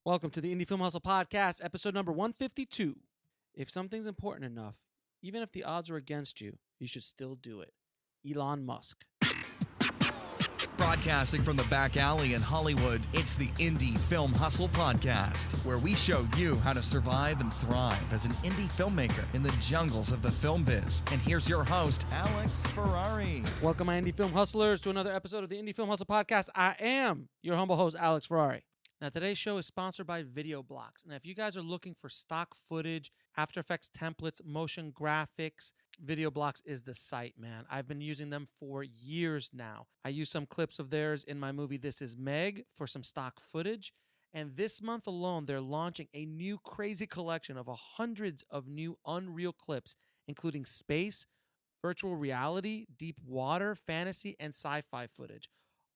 Welcome to the Indie Film Hustle Podcast, episode number 152. If something's important enough, even if the odds are against you, you should still do it. Elon Musk. Broadcasting from the back alley in Hollywood, it's the Indie Film Hustle Podcast, where we show you how to survive and thrive as an indie filmmaker in the jungles of the film biz. And here's your host, Alex Ferrari. Welcome, my Indie Film Hustlers, to another episode of the Indie Film Hustle Podcast. I am your humble host, Alex Ferrari. Now, today's show is sponsored by Video Blocks. And if you guys are looking for stock footage, After Effects templates, motion graphics, Video Blocks is the site, man. I've been using them for years now. I use some clips of theirs in my movie This Is Meg for some stock footage. And this month alone, they're launching a new crazy collection of hundreds of new Unreal clips, including space, virtual reality, deep water, fantasy, and sci-fi footage.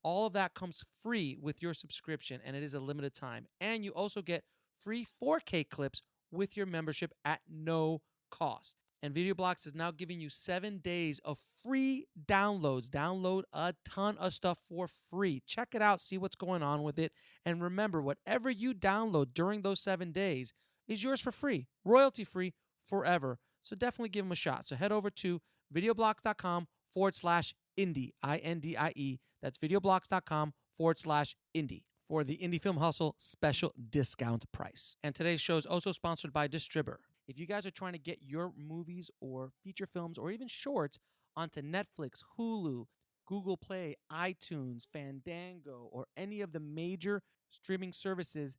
All of that comes free with your subscription, and it is a limited time. And you also get free 4K clips with your membership at no cost. And Video Blocks is now giving you 7 days of free downloads. Download a ton of stuff for free. Check it out, see what's going on with it. And remember, whatever you download during those 7 days is yours for free, royalty-free forever. So definitely give them a shot. So head over to videoblocks.com/indie, I-N-D-I-E. That's videoblocks.com/indie for the Indie Film Hustle special discount price. And today's show is also sponsored by Distribber. If you guys are trying to get your movies or feature films or even shorts onto Netflix, Hulu, Google Play, iTunes, Fandango, or any of the major streaming services,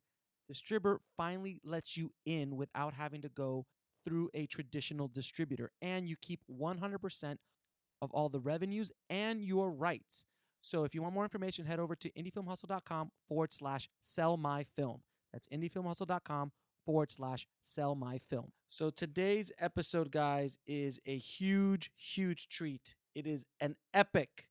Distribber finally lets you in without having to go through a traditional distributor. And you keep 100% of all the revenues and your rights. So if you want more information, head over to indiefilmhustle.com/sellmyfilm. That's indiefilmhustle.com/sellmyfilm. So today's episode, guys, is a huge, huge treat. It is an epic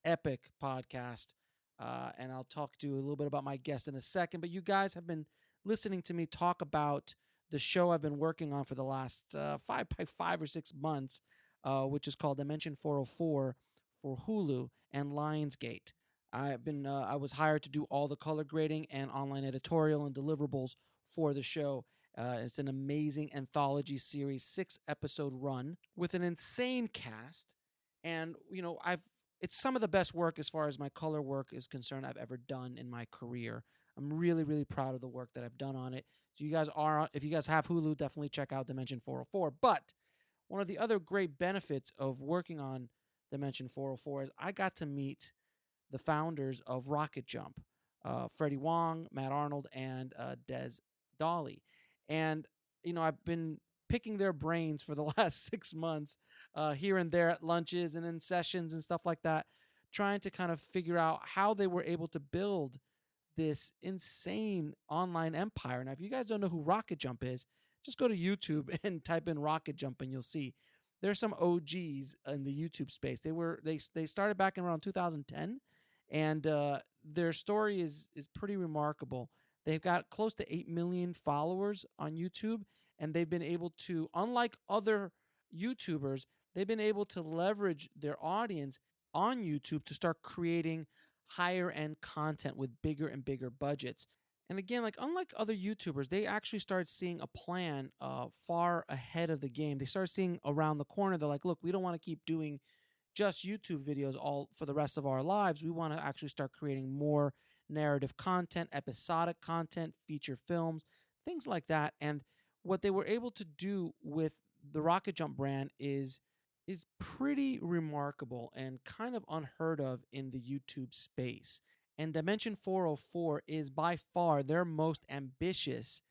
podcast. And I'll talk to you a little bit about my guest in a second. But you guys have been listening to me talk about the show I've been working on for the last 5 or 6 months, which is called Dimension 404 for Hulu and Lionsgate. I was hired to do all the color grading and online editorial and deliverables for the show. It's an amazing anthology series, 6-episode run with an insane cast. And, you know, it's some of the best work as far as my color work is concerned I've ever done in my career. I'm really, really proud of the work that I've done on it. So if you guys have Hulu, definitely check out Dimension 404. But one of the other great benefits of working on Dimension 404 is I got to meet the founders of RocketJump, Freddie Wong, Matt Arnold, and Dez Dolly. And, you know, I've been picking their brains for the last 6 months here and there at lunches and in sessions and stuff like that, trying to kind of figure out how they were able to build this insane online empire. Now, if you guys don't know who RocketJump is, just go to YouTube and type in RocketJump and you'll see. There's some OGs in the YouTube space. They started back in around 2010, and their story is pretty remarkable. They've got close to 8 million followers on YouTube, and they've been able to, unlike other YouTubers, they've been able to leverage their audience on YouTube to start creating higher end content with bigger and bigger budgets. And again, like unlike other YouTubers, they actually started seeing a plan far ahead of the game. They started seeing around the corner. They're like, look, we don't want to keep doing just YouTube videos all for the rest of our lives. We want to actually start creating more narrative content, episodic content, feature films, things like that. And what they were able to do with the RocketJump brand is pretty remarkable and kind of unheard of in the YouTube space. And Dimension 404 is by far their most ambitious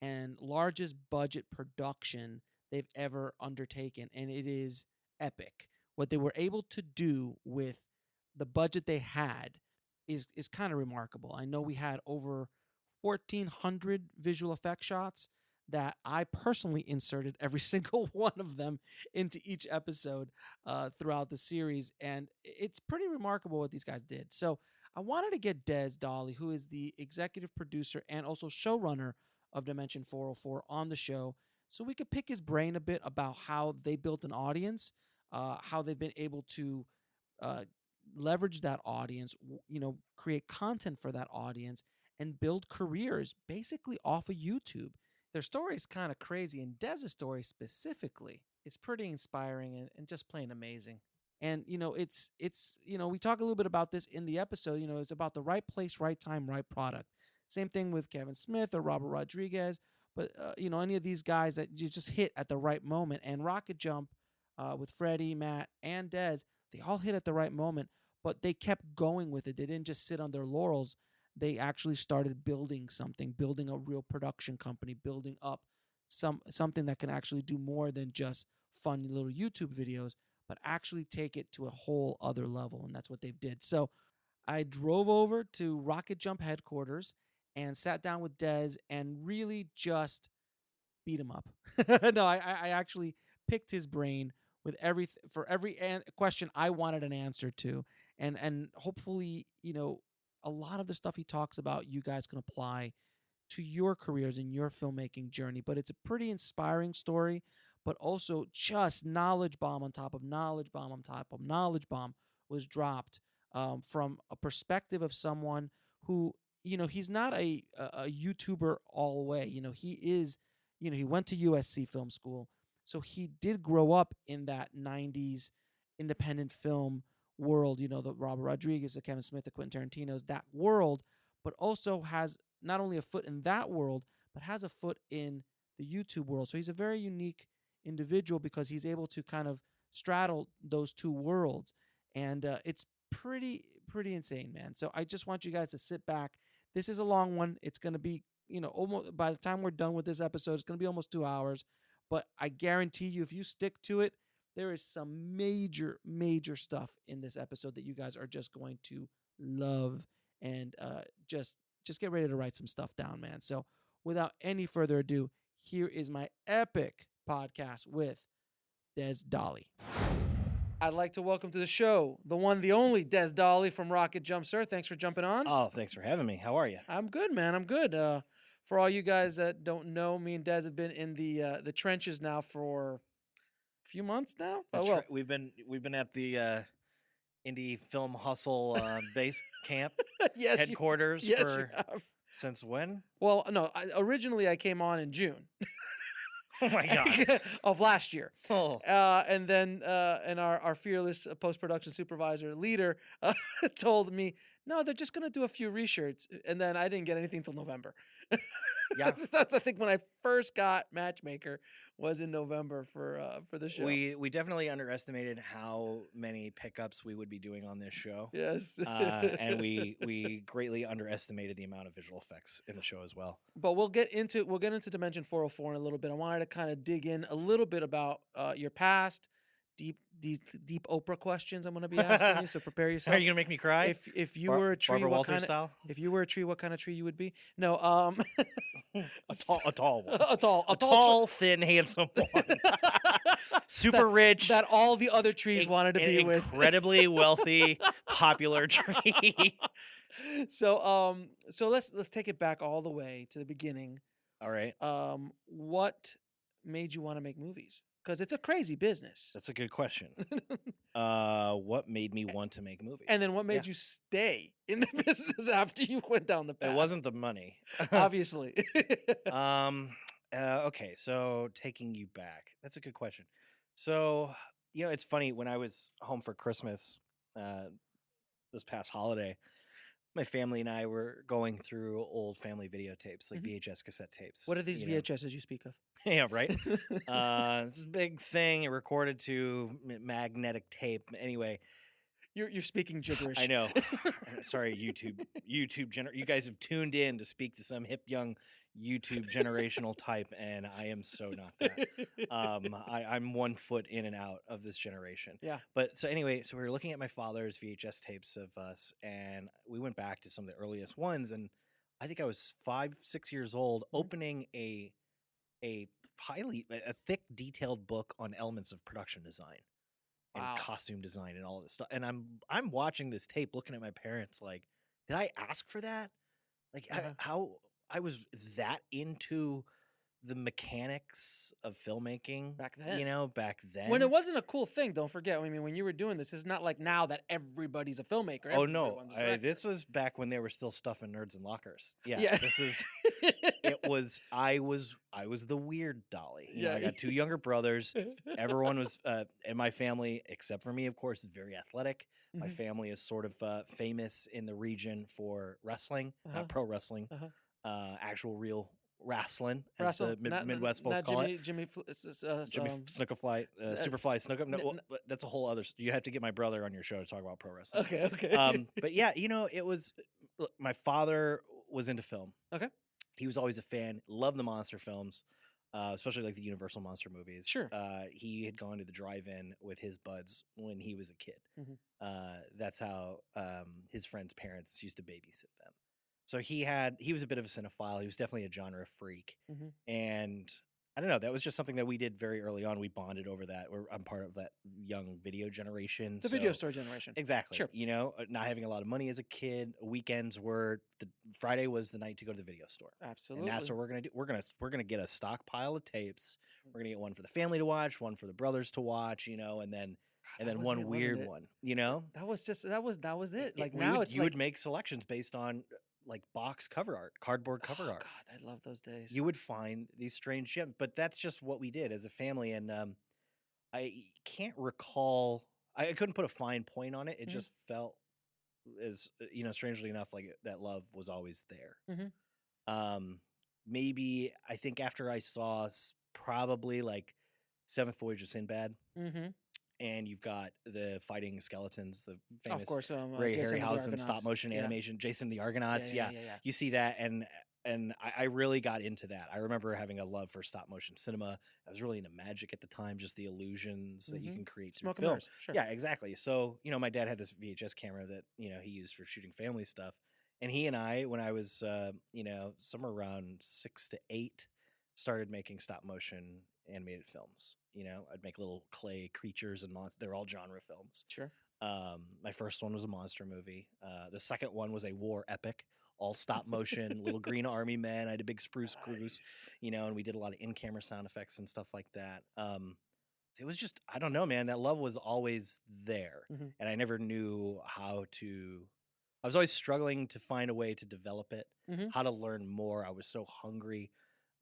and largest budget production they've ever undertaken. And it is epic. What they were able to do with the budget they had is kind of remarkable. I know we had over 1,400 visual effect shots that I personally inserted every single one of them into each episode throughout the series. And it's pretty remarkable what these guys did. So I wanted to get Dez Dolly, who is the executive producer and also showrunner of Dimension 404, on the show so we could pick his brain a bit about how they built an audience, how they've been able to leverage that audience, create content for that audience, and build careers basically off of YouTube. Their story is kind of crazy, and Dez's story specifically is pretty inspiring and just plain amazing. And we talk a little bit about this in the episode. It's about the right place, right time, right product. Same thing with Kevin Smith or Robert Rodriguez, but any of these guys that you just hit at the right moment. And Rocket Jump with Freddie, Matt, and Dez, they all hit at the right moment, but they kept going with it. They didn't just sit on their laurels. They actually started building something, building a real production company, building up something that can actually do more than just fun little YouTube videos, but actually take it to a whole other level. And that's what they did. So I drove over to Rocket Jump headquarters and sat down with Dez and really just beat him up. No, I actually picked his brain with every question I wanted an answer to, and hopefully, a lot of the stuff he talks about, you guys can apply to your careers and your filmmaking journey. But it's a pretty inspiring story, but also just knowledge bomb on top of knowledge bomb on top of knowledge bomb was dropped from a perspective of someone who, he's not a YouTuber all the way. He is, he went to USC Film School. So he did grow up in that 90s independent film world, the Robert Rodriguez, the Kevin Smith, the Quentin Tarantino's, that world, but also has not only a foot in that world, but has a foot in the YouTube world. So he's a very unique individual because he's able to kind of straddle those two worlds. And it's pretty insane, man. So I just want you guys to sit back. This is a long one. It's going to be, almost by the time we're done with this episode, it's going to be almost 2 hours. But I guarantee you, if you stick to it, there is some major stuff in this episode that you guys are just going to love, and just get ready to write some stuff down, man. So without any further ado, here is my epic podcast with Dez Dolly. I'd like to welcome to the show the one, the only Dez Dolly from Rocket Jump, sir. Thanks for jumping on. Oh, thanks for having me. How are you? I'm good, man. I'm good. For all you guys that don't know, me and Dez have been in the trenches now for few months now. We've been at the Indie Film Hustle base camp yes, headquarters you for have. Since when? Well, no, originally I came on in June. Oh my god, of last year. Oh, and then and our fearless post-production supervisor leader told me, no, they're just gonna do a few reshoots, and then I didn't get anything till November. yeah. That's I think when I first got Matchmaker was in November for the show. We definitely underestimated how many pickups we would be doing on this show. Yes, and we greatly underestimated the amount of visual effects in the show as well. But we'll get into Dimension 404 in a little bit. I wanted to kind of dig in a little bit about your past. Deep Oprah questions I'm going to be asking you, so prepare yourself. Are you going to make me cry? If you were a tree, what kind of tree you would be? No, a tall one. a tall, thin, handsome one. Super rich. That all the other trees wanted to be with. Incredibly wealthy, popular tree. So let's take it back all the way to the beginning. All right. What made you want to make movies? Because it's a crazy business. That's a good question. What made me want to make movies? And then what made you stay in the business after you went down the path? It wasn't the money. Obviously. Okay, so taking you back. That's a good question. So, it's funny. When I was home for Christmas this past holiday, my family and I were going through old family videotapes, like VHS cassette tapes. What are these VHSs you speak of? Yeah, right. This is a big thing. It recorded to magnetic tape. Anyway, you're speaking gibberish. I know. Sorry, YouTube. You guys have tuned in to speak to some hip young YouTube generational type, and I am so not that. I'm 1 foot in and out of this generation. Yeah. But so anyway, so we were looking at my father's VHS tapes of us, and we went back to some of the earliest ones, and I think I was 5-6 years old, opening a thick, detailed book on elements of production design and costume design and all this stuff. And I'm watching this tape, looking at my parents, like, did I ask for that? Like, how I was that into the mechanics of filmmaking Back then. You know, back then. When it wasn't a cool thing, don't forget. I mean, when you were doing this, it's not like now that everybody's a filmmaker. Oh no, everyone's a director. this was back when they were still stuffing nerds in lockers. Yeah, Yeah. this is. It was. I was the weird Dolly. You know, I got two younger brothers. Everyone was in my family, except for me, of course, is very athletic. My family is sort of famous in the region for wrestling, not pro wrestling, actual real wrestling, as the Midwest folks call it. Jimmy Snookafly, Superfly Snookup. No, but that's a whole other. You have to get my brother on your show to talk about pro wrestling. Okay. But yeah, you know, it was. Look, my father was into film. Okay. He was always a fan. Loved the monster films, especially like the Universal monster movies. Sure. He had gone to the drive-in with his buds when he was a kid. That's how his friends' parents used to babysit them. So he was a bit of a cinephile. He was definitely a genre freak. And I don't know, that was just something that we did very early on. We bonded over that. I'm part of that young video generation. The video store generation. Exactly. Sure. You know, not having a lot of money as a kid. Weekends Friday was the night to go to the video store. Absolutely. And that's what we're gonna do. We're gonna get a stockpile of tapes. We're gonna get one for the family to watch, one for the brothers to watch, you know, and then one weird one, you know? That was it. Like you would make selections based on like box cover art, cardboard cover art. God, I love those days. You would find these strange gems, but that's just what we did as a family. And I can't recall. I couldn't put a fine point on it. It just felt as you know, strangely enough, like that love was always there. Maybe I think after I saw probably like Seventh Voyage of Sinbad. And you've got the fighting skeletons, the famous of course, Ray Jason Harryhausen stop motion animation, Jason the Argonauts. Yeah. You see that, and I really got into that. I remember having a love for stop motion cinema. I was really into magic at the time, just the illusions that you can create through film. Sure. Yeah, exactly. So you know, my dad had this VHS camera that you know he used for shooting family stuff, and he and I, when I was you know somewhere around 6 to 8, started making stop motion animated films. You know, I'd make little clay creatures and monsters. They're all genre films. Sure. My first one was a monster movie. The second one was a war epic, all stop motion, little green army men. I had a big spruce goose, you know, and we did a lot of in-camera sound effects and stuff like that. It was just, I don't know, man, that love was always there. And I never knew how to, I was always struggling to find a way to develop it, how to learn more. I was so hungry.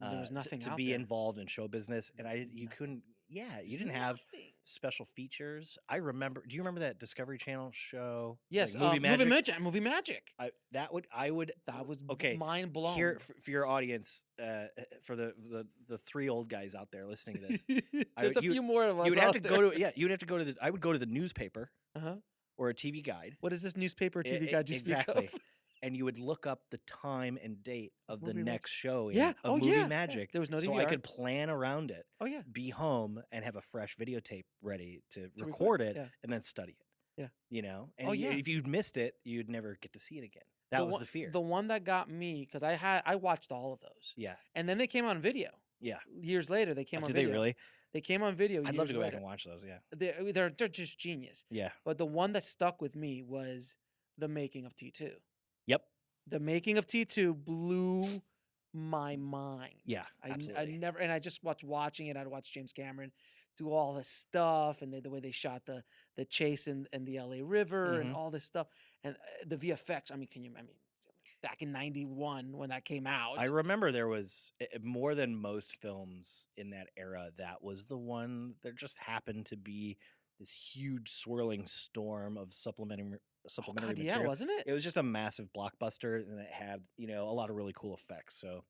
There was nothing to out be there. Involved in show business, and you couldn't. Yeah, you didn't have special features. I remember. Do you remember that Discovery Channel show? Yes, like Movie Magic. I would. That was okay. Mind blown. Here for your audience, for the 3 old guys out there listening to this, there's a few more of us. You would have to go to. Yeah, you would have to go to the. I would go to the newspaper. Or a TV guide. What is this newspaper TV guide you speak of? And you would look up the time and date of the next show of Movie Magic. There was no DVR. So I could plan around it. Oh, yeah. Be home and have a fresh videotape ready to record it and then study it. Yeah. You know? And if you'd missed it, you'd never get to see it again. That was the fear. The one that got me, because I watched all of those. Yeah. And then they came on video. Yeah. Years later, they came on video. Did they really? They came on video. I'd love to go back and watch those, yeah. They're just genius. Yeah. But the one that stuck with me was The Making of T2. Yep. The Making of T2 blew my mind. Yeah, absolutely. I just watching it. I'd watch James Cameron do all this stuff, and the way they shot the chase in the LA River and all this stuff, and the VFX. I mean, back in '91 when that came out, I remember there was more than most films in that era. That was the one. There just happened to be this huge swirling storm of supplementary material. Yeah, wasn't it? It was just a massive blockbuster, and it had a lot of really cool effects. So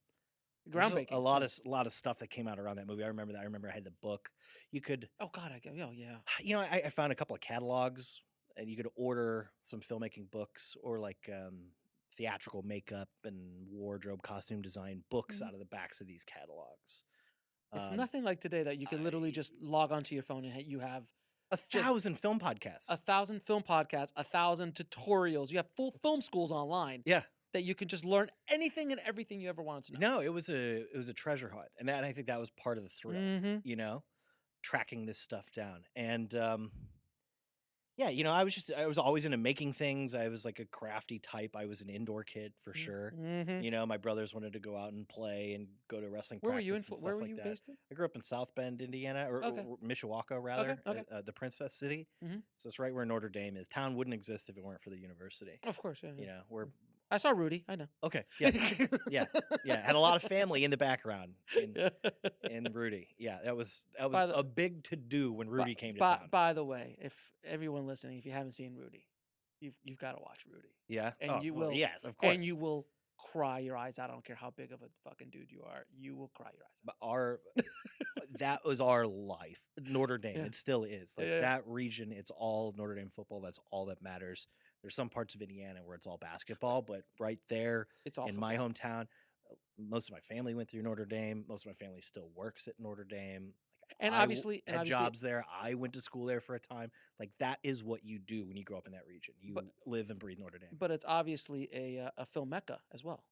groundbreaking. A lot of stuff that came out around that movie. I remember that. I remember I had the book. You could. Oh God, yeah. You know, I found a couple of catalogs, and you could order some filmmaking books or like theatrical makeup and wardrobe costume design books out of the backs of these catalogs. It's nothing like today that you can literally just log onto your phone and you have 1,000 film podcasts, 1,000 film podcasts, 1,000 tutorials. You have full film schools online. Yeah. That you can just learn anything and everything you ever wanted to know. No, it was a treasure hunt, and I think that was part of the thrill. You know, tracking this stuff down, and Yeah, I was always into making things. I was like a crafty type. I was an indoor kid for sure. Mm-hmm. My brothers wanted to go out and play and go to wrestling Where were you practice and Where stuff were like you that. based in? I grew up in South Bend, Indiana, or Okay. Mishawaka Okay. rather, Okay. the Princess City. Mm-hmm. So it's right where Notre Dame is. Town wouldn't exist if it weren't for the university. Of course. Yeah. We're I saw Rudy. I know. okay. Yeah, yeah. Had a lot of family in the background Yeah. in Rudy. Yeah, that was By the- a big to do when Rudy came to town. By the way, if everyone listening, if you haven't seen Rudy, you've got to watch Rudy. Yeah, And you will. Yes, of course. And you will cry your eyes out. I don't care how big of a fucking dude you are. You will cry your eyes out. But that was our life. Notre Dame. Yeah. It still is. Like Yeah. that region, it's all Notre Dame football. That's all that matters. There's some parts of Indiana where it's all basketball, but right there It's all in my hometown, most of my family went through Notre Dame. Most of my family still works at Notre Dame. And I obviously, had jobs there. I went to school there for a time. Like that is what you do when you grow up in that region. You live and breathe Notre Dame. But it's obviously a film mecca as well.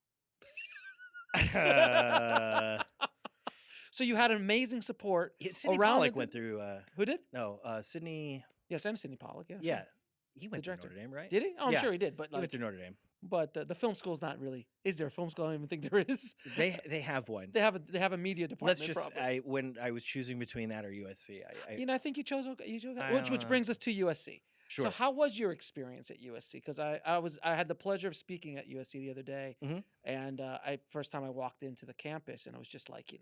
So you had amazing support Sidney around. Pollack went through. Who did? No, Sidney. Yes, and Sidney Pollack. Yeah. Yeah, sure. he went through director. Notre Dame, right? Did he? Oh, I'm Yeah. sure he did. But He went through Notre Dame. But the film school's not really. Is there a film school? I don't even think there is. They have one. They have a media department. Let's just. probably. When I was choosing between that or USC, I think you chose I which brings us to USC. Sure. So how was your experience at USC? Because I had the pleasure of speaking at USC the other day, and first time I walked into the campus, and I was just like,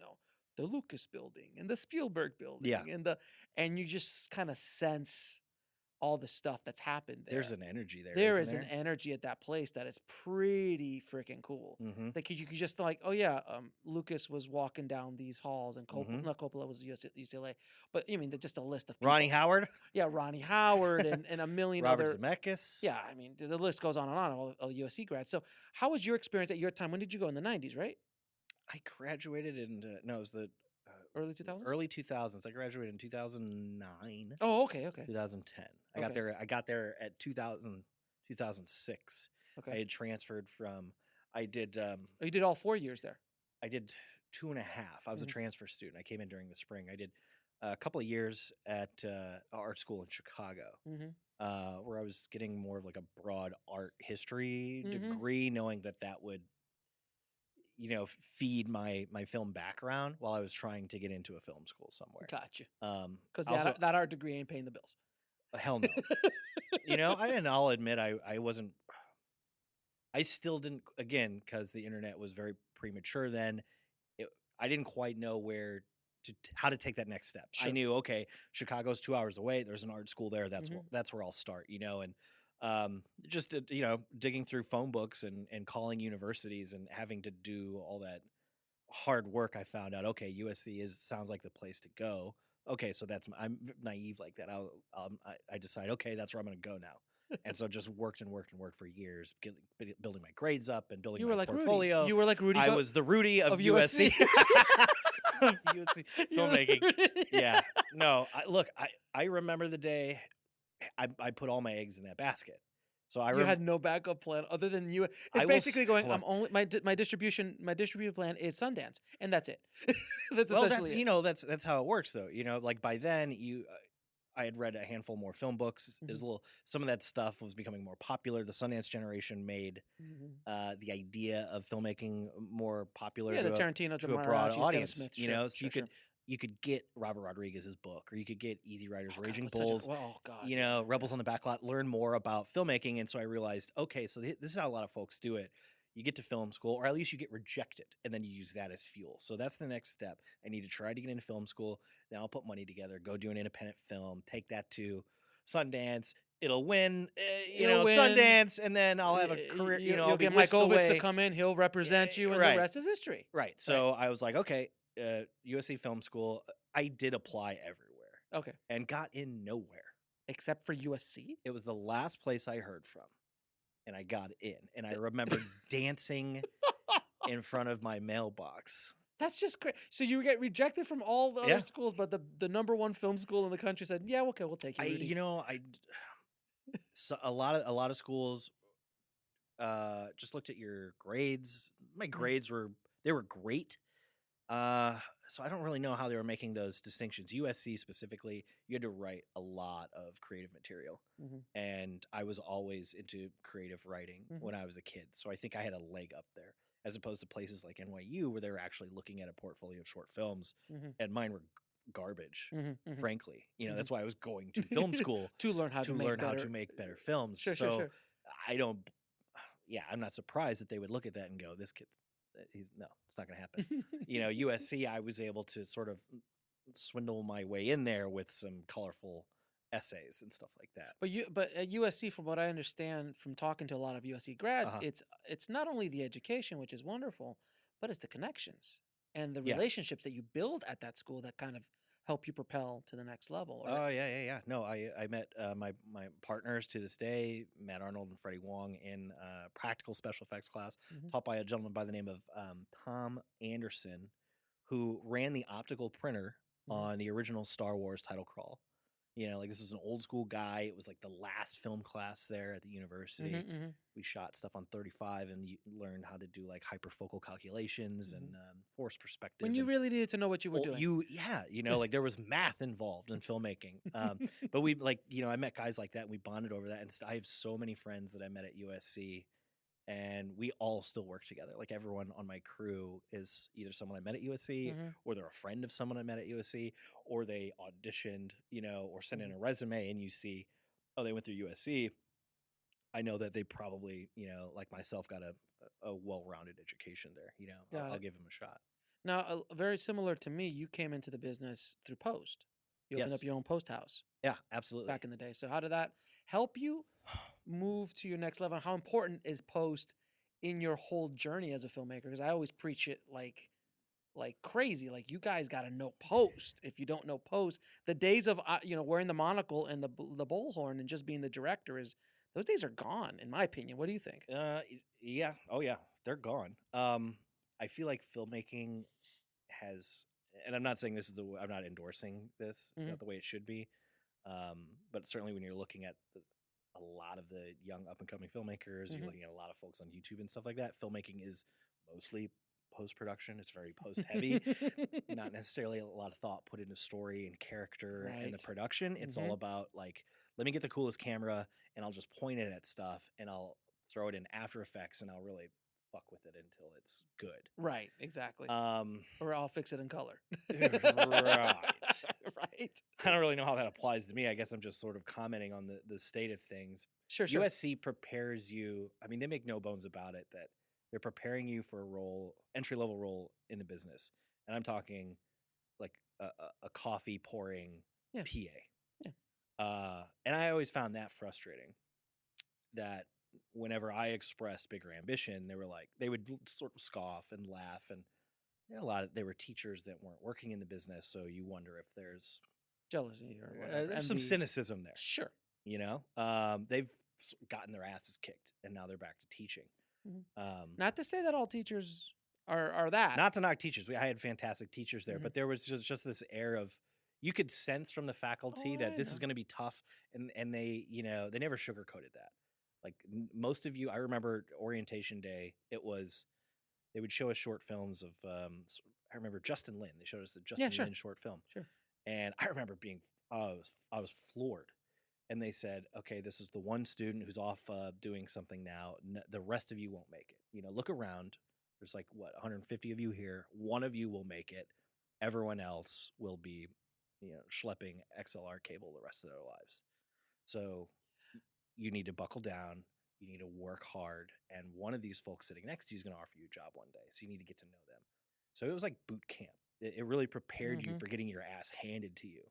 the Lucas Building and the Spielberg Building, and you just kind of sense all the stuff that's happened there. There's an energy there. There isn't is there? an energy at that place that is pretty freaking cool. Like you could just like, oh yeah, Lucas was walking down these halls, and not Coppola was UCLA, but just a list of people. Ronnie Howard. Yeah, Ronnie Howard and a million Robert other. Zemeckis. Yeah, I mean the list goes on and on. All USC grads. So how was your experience at your time? When did you go in the '90s? Right? I graduated in it was the Early 2000s. early 2000s. I graduated in 2009. Oh, okay. 2010. I Okay. got there at 2006. Okay. I had transferred from. I did. Oh, you did all 4 years there. I did 2.5. I was a transfer student. I came in during the spring. I did a couple of years at art school in Chicago, where I was getting more of like a broad art history degree, knowing that would, feed my film background while I was trying to get into a film school somewhere. Gotcha. Because Because that art degree ain't paying the bills. hell no. I'll admit I wasn't. I still didn't, again, because the internet was very premature then. I didn't quite know how to take that next step. Sure. I knew, okay, Chicago's 2 hours away. There's an art school there. That's where I'll start, and just digging through phone books and calling universities and having to do all that hard work. I found out, okay, USC sounds like the place to go. Okay, so I'm naive like that. I decide, okay, that's where I'm going to go now. And so just worked for years, building my grades up and building my portfolio. Rudy. You were like Rudy. I was the Rudy of USC. Of USC filmmaking. Yeah. No, I remember the day I put all my eggs in that basket. So you had no backup plan other than you. It's basically going. Hold I'm only my distribution plan is Sundance, and that's it. That's well, essentially that's how it works though. Like by then I had read a handful more film books. Some of that stuff was becoming more popular. The Sundance generation made the idea of filmmaking more popular. Yeah, the Tarantino, to a broad audience. Smith, so you could get Robert Rodriguez's book, or you could get Easy Riders, Raging Bulls. God, Rebels on the Backlot. Learn more about filmmaking, and so I realized, okay, so this is how a lot of folks do it. You get to film school, or at least you get rejected, and then you use that as fuel. So that's the next step. I need to try to get into film school. Then I'll put money together, go do an independent film, take that to Sundance. It'll win, Sundance, and then I'll have a career. You'll get Mike Ovitz to come in. He'll represent you, and the rest is history. Right. So I was like, okay, USC Film School. I did apply everywhere. Okay. And got in nowhere. Except for USC? It was the last place I heard from. And I got in. And I remember dancing in front of my mailbox. That's just crazy. So you get rejected from all the other schools, but the number one film school in the country said, "Yeah, okay, we'll take you." Rudy. So a lot of schools just looked at your grades. My grades were great. so I don't really know how they were making those distinctions. USC specifically, you had to write a lot of creative material. And I was always into creative writing when I was a kid. So I think I had a leg up there, as opposed to places like NYU where they were actually looking at a portfolio of short films, and mine were garbage, frankly. That's why I was going to film school to learn how to make better films. Sure. I don't, I'm not surprised that they would look at that and go, this kid, no, it's not going to happen. USC, I was able to sort of swindle my way in there with some colorful essays and stuff like that. But at USC, from what I understand from talking to a lot of USC grads, it's not only the education, which is wonderful, but it's the connections and the relationships that you build at that school that kind of help you propel to the next level. Oh yeah. No, I met my partners to this day, Matt Arnold and Freddie Wong, in practical special effects class, taught by a gentleman by the name of Tom Anderson, who ran the optical printer on the original Star Wars title crawl. This is an old school guy. It was like the last film class there at the university. We shot stuff on 35 and you learned how to do like hyperfocal calculations and force perspective. When you really needed to know what you were doing. Like there was math involved in filmmaking. But we I met guys like that and we bonded over that. And I have so many friends that I met at USC. And we all still work together. Like everyone on my crew is either someone I met at USC, or they're a friend of someone I met at USC, or they auditioned, or sent in a resume and you see, oh, they went through USC. I know that they probably, like myself, got a well-rounded education there. I'll give them a shot. Now, very similar to me, you came into the business through post. You opened up your own post house. Yeah, absolutely. Back in the day. So how did that help you move to your next level? How important is post in your whole journey as a filmmaker? Because I always preach it like crazy. Like, you guys got to know post. If you don't know post, the days of wearing the monocle and the bullhorn and just being the director those days are gone, in my opinion. What do you think? Yeah. Oh yeah, they're gone. I feel like filmmaking has, and I'm not saying I'm not endorsing this. It's not the way it should be. But certainly when you're looking at a lot of the young up-and-coming filmmakers, you're looking at a lot of folks on YouTube and stuff like that, filmmaking is mostly post-production. It's very post-heavy, not necessarily a lot of thought put into story and character and the production. It's all about, like, let me get the coolest camera and I'll just point it at stuff and I'll throw it in After Effects and I'll really fuck with it until it's good. Right, exactly. Or I'll fix it in color. Right. Right. I don't really know how that applies to me. I guess I'm just sort of commenting on the state of things. Sure. USC prepares you. I mean, they make no bones about it that they're preparing you for a role, entry-level role in the business. And I'm talking like a coffee pouring PA. Yeah. And I always found that frustrating, that whenever I expressed bigger ambition, they would sort of scoff and laugh, and they were teachers that weren't working in the business, so you wonder if there's jealousy or whatever. There's some cynicism there. Sure. They've gotten their asses kicked, and now they're back to teaching. Not to say that all teachers are that. Not to knock teachers. I had fantastic teachers there, but there was just this air of, you could sense from the faculty that this is going to be tough, and they they never sugarcoated that. Like most of you, I remember orientation day, they would show us short films of, I remember Justin Lin. They showed us the Justin Lin short film. Sure. And I remember I was floored. And they said, okay, this is the one student who's off doing something now. The rest of you won't make it. Look around. There's 150 of you here. One of you will make it. Everyone else will be, schlepping XLR cable the rest of their lives. So you need to buckle down. You need to work hard. And one of these folks sitting next to you is going to offer you a job one day. So you need to get to know them. So it was like boot camp. It really prepared you for getting your ass handed to you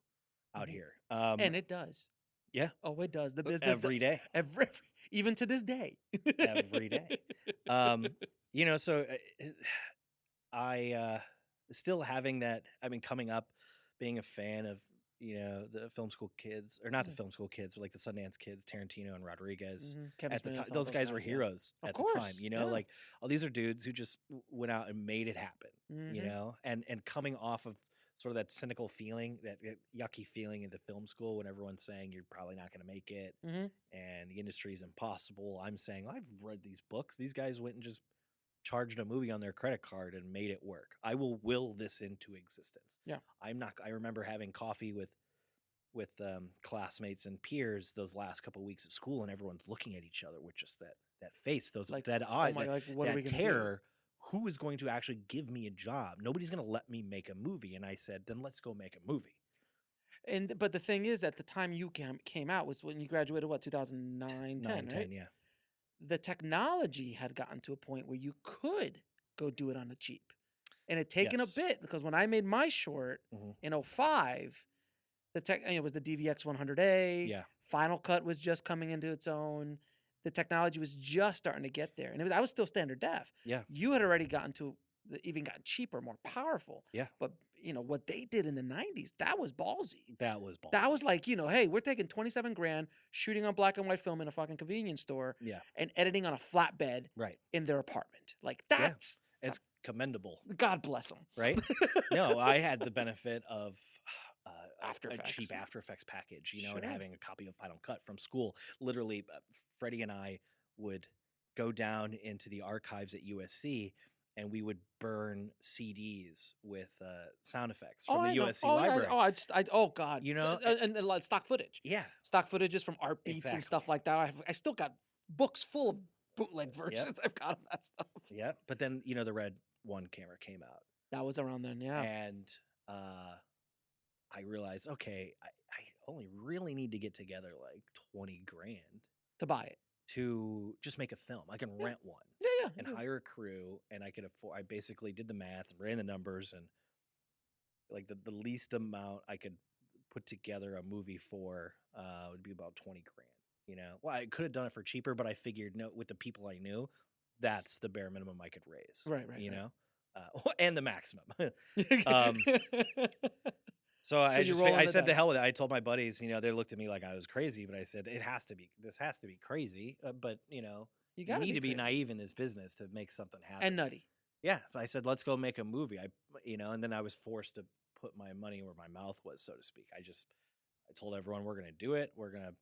out here. And it does. Yeah. Oh, it does. The business every day. Even to this day. Every day. So I still having that, coming up, being a fan of, the film school kids, or not the film school kids, but like the Sundance kids, Tarantino and Rodriguez. At the time, those guys were heroes at the time. Like, these are dudes who just went out and made it happen, and coming off of sort of that cynical feeling, that yucky feeling in the film school when everyone's saying you're probably not going to make it and the industry is impossible. I'm saying, I've read these books. These guys went and just charged a movie on their credit card and made it work. I will will this into existence. Yeah. I'm not. I remember having coffee with classmates and peers those last couple of weeks at school, and everyone's looking at each other with just that face, those Like, that oh eye, my, that, like, what are we that gonna do? terror. Who is going to actually give me a job? Nobody's going to let me make a movie. And I said, then let's go make a movie. But the thing is, at the time you came out was when you graduated, what, 2009, 10, 10, right? yeah. The technology had gotten to a point where you could go do it on the cheap. And it taken Yes. a bit, because when I made my short Mhm. in 2005, it was the DVX 100A. Yeah. Final Cut was just coming into its own. The technology was just starting to get there, and I was still standard def. Yeah. You had already gotten cheaper, more powerful. Yeah. But what they did in the 90s, that was ballsy. That was ballsy. That was like, hey, we're taking 27 grand, shooting on black and white film in a fucking convenience store, Yeah. and editing on a flatbed Right. in their apartment. Like, that's It's commendable. God bless them. Right? No, I had the benefit of After a Effects. cheap After Effects package, and Sure. having a copy of Final Cut from school. Literally, Freddie and I would go down into the archives at USC, and we would burn CDs with sound effects from the USC library. Oh God. You know, and a lot of stock footage. Yeah. Stock footages from art beats and Exactly. stuff like that. I still got books full of bootleg versions. I've got of that stuff. Yeah. But then, the Red 1 camera came out. That was around then, yeah. And I realized, okay, I only really need to get together like 20 grand To buy it. to just make a film. I can rent one Yeah. and hire a crew, and I could afford. I basically did the math and ran the numbers, and like the least amount I could put together a movie for would be about 20 grand. Well, I could have done it for cheaper, but I figured, no, with the people I knew, that's the bare minimum I could raise. Right. And the maximum. So I said to hell with it. I told my buddies, they looked at me like I was crazy, but I said, this has to be crazy. But you need to be naive in this business to make something happen. And nutty. Yeah. So I said, let's go make a movie. And then I was forced to put my money where my mouth was, so to speak. I told everyone, we're going to do it.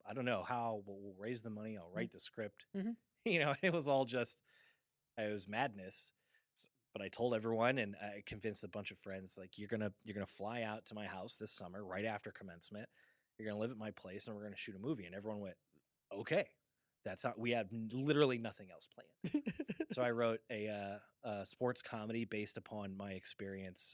I don't know how, but we'll raise the money. I'll write the script. Mhm. It was all it was madness. But I told everyone, and I convinced a bunch of friends, like, you're gonna fly out to my house this summer right after commencement. You're gonna live at my place, and we're gonna shoot a movie. And everyone went, okay. We had literally nothing else planned. So I wrote a sports comedy based upon my experience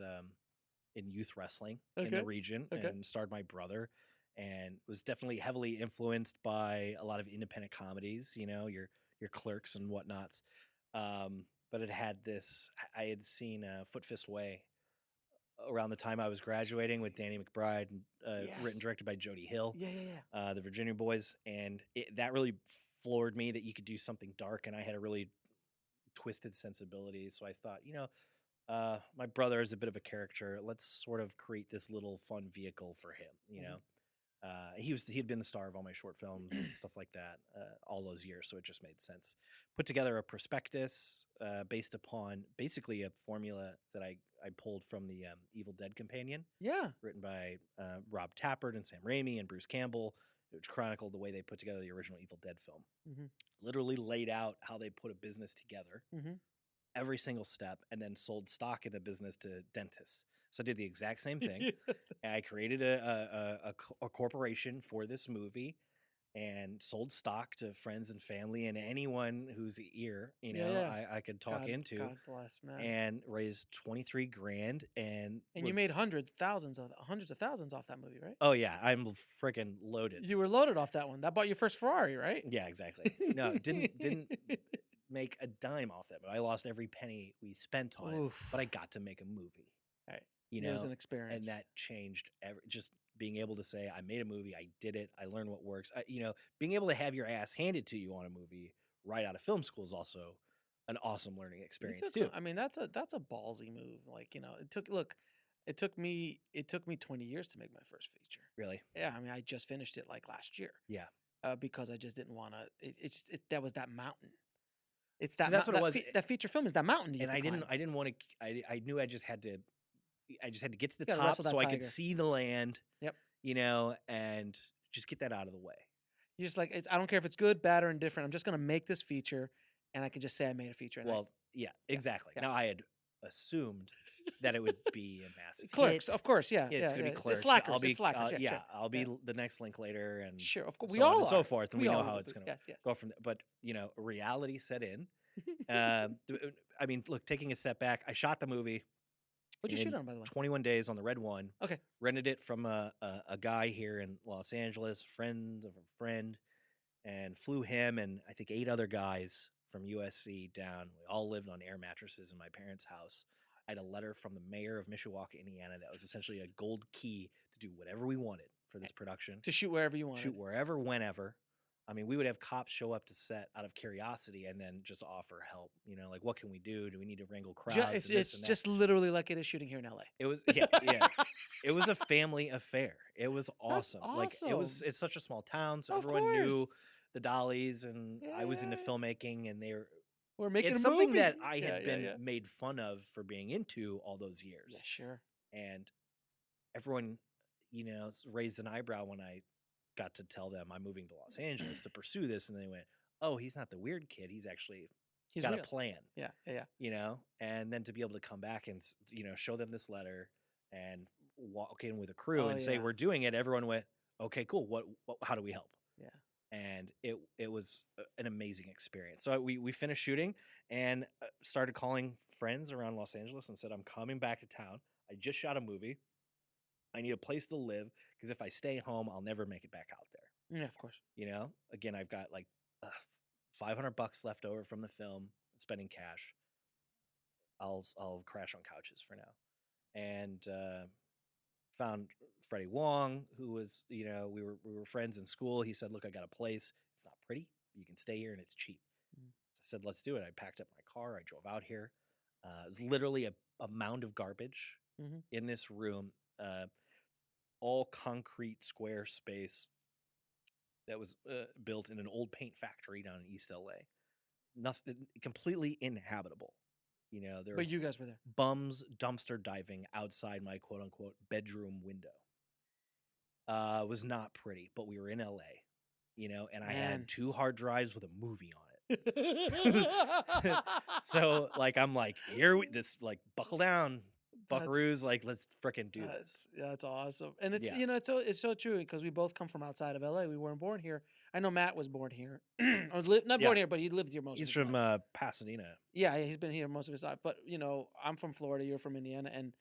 in youth wrestling in the region, and starred my brother, and was definitely heavily influenced by a lot of independent comedies. Your Clerks and whatnots. But it had this. I had seen Foot Fist Way around the time I was graduating with Danny McBride, written and directed by Jody Hill. Yeah. The Virginia Boys, and that really floored me that you could do something dark, and I had a really twisted sensibility. So I thought, my brother is a bit of a caricature. Let's sort of create this little fun vehicle for him. He had been the star of all my short films and stuff like that all those years, so it just made sense. Put together a prospectus based upon basically a formula that I pulled from the Evil Dead Companion. Yeah. Written by Rob Tappert and Sam Raimi and Bruce Campbell, which chronicled the way they put together the original Evil Dead film. Mm-hmm. Literally laid out how they put a business together, every single step, and then sold stock in the business to dentists. So I did the exact same thing. And I created a corporation for this movie and sold stock to friends and family and anyone whose ear, I could talk into. God bless, man. And raised 23 grand. And you made hundreds of thousands off that movie, right? Oh, yeah. I'm freaking loaded. You were loaded off that one. That bought your first Ferrari, right? Yeah, exactly. No, didn't make a dime off that, but I lost every penny we spent on it. But I got to make a movie. Right. It was an experience, and that changed just being able to say, I made a movie, I did it, I learned what works. Being able to have your ass handed to you on a movie right out of film school is also an awesome learning experience too. I mean, that's a ballsy move. Like, it took me 20 years to make my first feature. Really? Yeah. I mean, I just finished it like last year. Yeah. Because I just didn't want to. That was that mountain. It's So that. that's what it was. That feature film is that mountain. And I didn't want to. I knew I just had to get to the gotta top wrestle that so I tiger. could see the land. Yep. And just get that out of the way. You're just like, I don't care if it's good, bad, or indifferent. I'm just gonna make this feature, and I can just say I made a feature. And Well, Yeah, exactly. yeah. Now I had assumed that it would be a massive Clerks, hit. of course, yeah. Yeah, it's gonna be It's Clerks. Slackers, I'll be it's Slackers, yeah, yeah, sure. I'll be Yeah. the next Linklater and Sure, of course. We so on all and so are. forth, and We we know all how will it's be. gonna Yes. go from there. But reality set in. I mean, look, taking a step back, I shot the movie What'd you shoot in on, by the way? 21 days on the Red One. Okay. Rented it from a guy here in Los Angeles, friend of a friend, and flew him and I think 8 other guys from USC down. We all lived on air mattresses in my parents' house. I had a letter from the mayor of Mishawaka, Indiana, that was essentially a gold key to do whatever we wanted for this production. To shoot wherever you wanted. Shoot wherever, whenever. I mean, we would have cops show up to set out of curiosity and then just offer help. Like, what can we do? Do we need to wrangle crowds? It's just literally like it is shooting here in LA. It was, yeah. It was a family affair. It was awesome. That's Like, awesome. it's such a small town, so Of everyone knew course. the Dollys, and I was into Yeah. filmmaking, and We're making it's a something movie. that I Yeah, had yeah, been yeah. made fun of for being into all those Yeah, years. sure. And everyone, raised an eyebrow when I got to tell them I'm moving to Los Angeles to pursue this, and they went, "Oh, he's not the weird kid. He's actually He's got real. a plan." Yeah, yeah, yeah. And then to be able to come back and show them this letter and walk in with a crew Oh, and say yeah. we're doing it, everyone went, "Okay, cool. What how do we help?" Yeah. And it was an amazing experience. So we finished shooting and started calling friends around Los Angeles and said, "I'm coming back to town. I just shot a movie. I need a place to live because if I stay home, I'll never make it back out there." Yeah, of course. Again, I've got like $500 left over from the film, spending cash. I'll crash on couches for now, and found Freddie Wong, who was we were friends in school. He said, "Look, I got a place. It's not pretty, but you can stay here and it's cheap." Mhm. So I said, "Let's do it." I packed up my car. I drove out here. It was literally a mound of garbage Mhm. in this room, all concrete square space that was built in an old paint factory down in East LA. Nothing, completely inhabitable. There were But you guys were there. bums dumpster diving outside my quote unquote bedroom window. It was not pretty, but we were in LA, and I Man. had 2 hard drives with a movie on it. So like, I'm like, buckle down, buckaroos, like, let's frickin' do this. That's awesome. And it's Yeah. it's so true because we both come from outside of LA. We weren't born here. I know Matt was born here. Or not Yeah. born here, but he lived here most He's of his from life. Pasadena. Yeah, he's been here most of his life. But I'm from Florida. You're from Indiana, and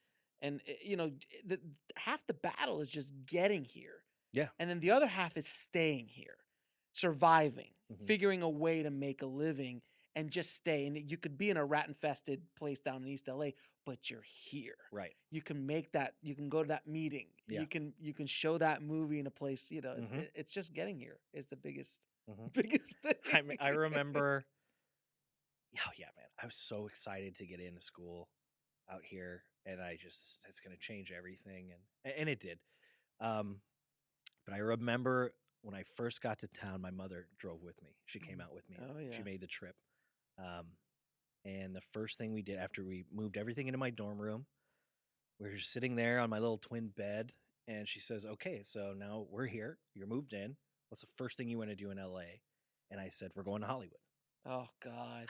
half the battle is just getting here. Yeah. And then the other half is staying here, surviving, Mhm. figuring a way to make a living, and just stay. And you could be in a rat-infested place down in East LA, but you're here. Right. You can make that. You can go to that meeting. Yeah. You can show that movie in a place. Mhm. It's just getting here is the biggest Mhm. biggest thing. I remember. Oh yeah, man! I was so excited to get into school out here, and it's going to change everything, and it did. But I remember when I first got to town, my mother drove with me. She came out with me. Oh, She yeah. made the trip. And the first thing we did after we moved everything into my dorm room, we were sitting there on my little twin bed, and she says, "Okay, so now we're here. You're moved in. What's the first thing you want to do in LA?" And I said, "We're going to Hollywood." Oh God.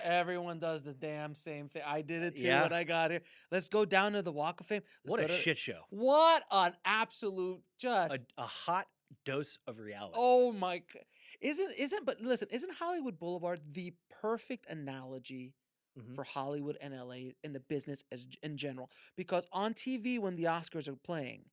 Everyone does the damn same thing. I did it too Yeah. when I got here. Let's go down to the Walk of Fame. What a shit show. What an absolute just. A hot dose of reality. Oh my. But listen, isn't Hollywood Boulevard the perfect analogy Mhm. for Hollywood and LA and the business in general? Because on TV when the Oscars are playing,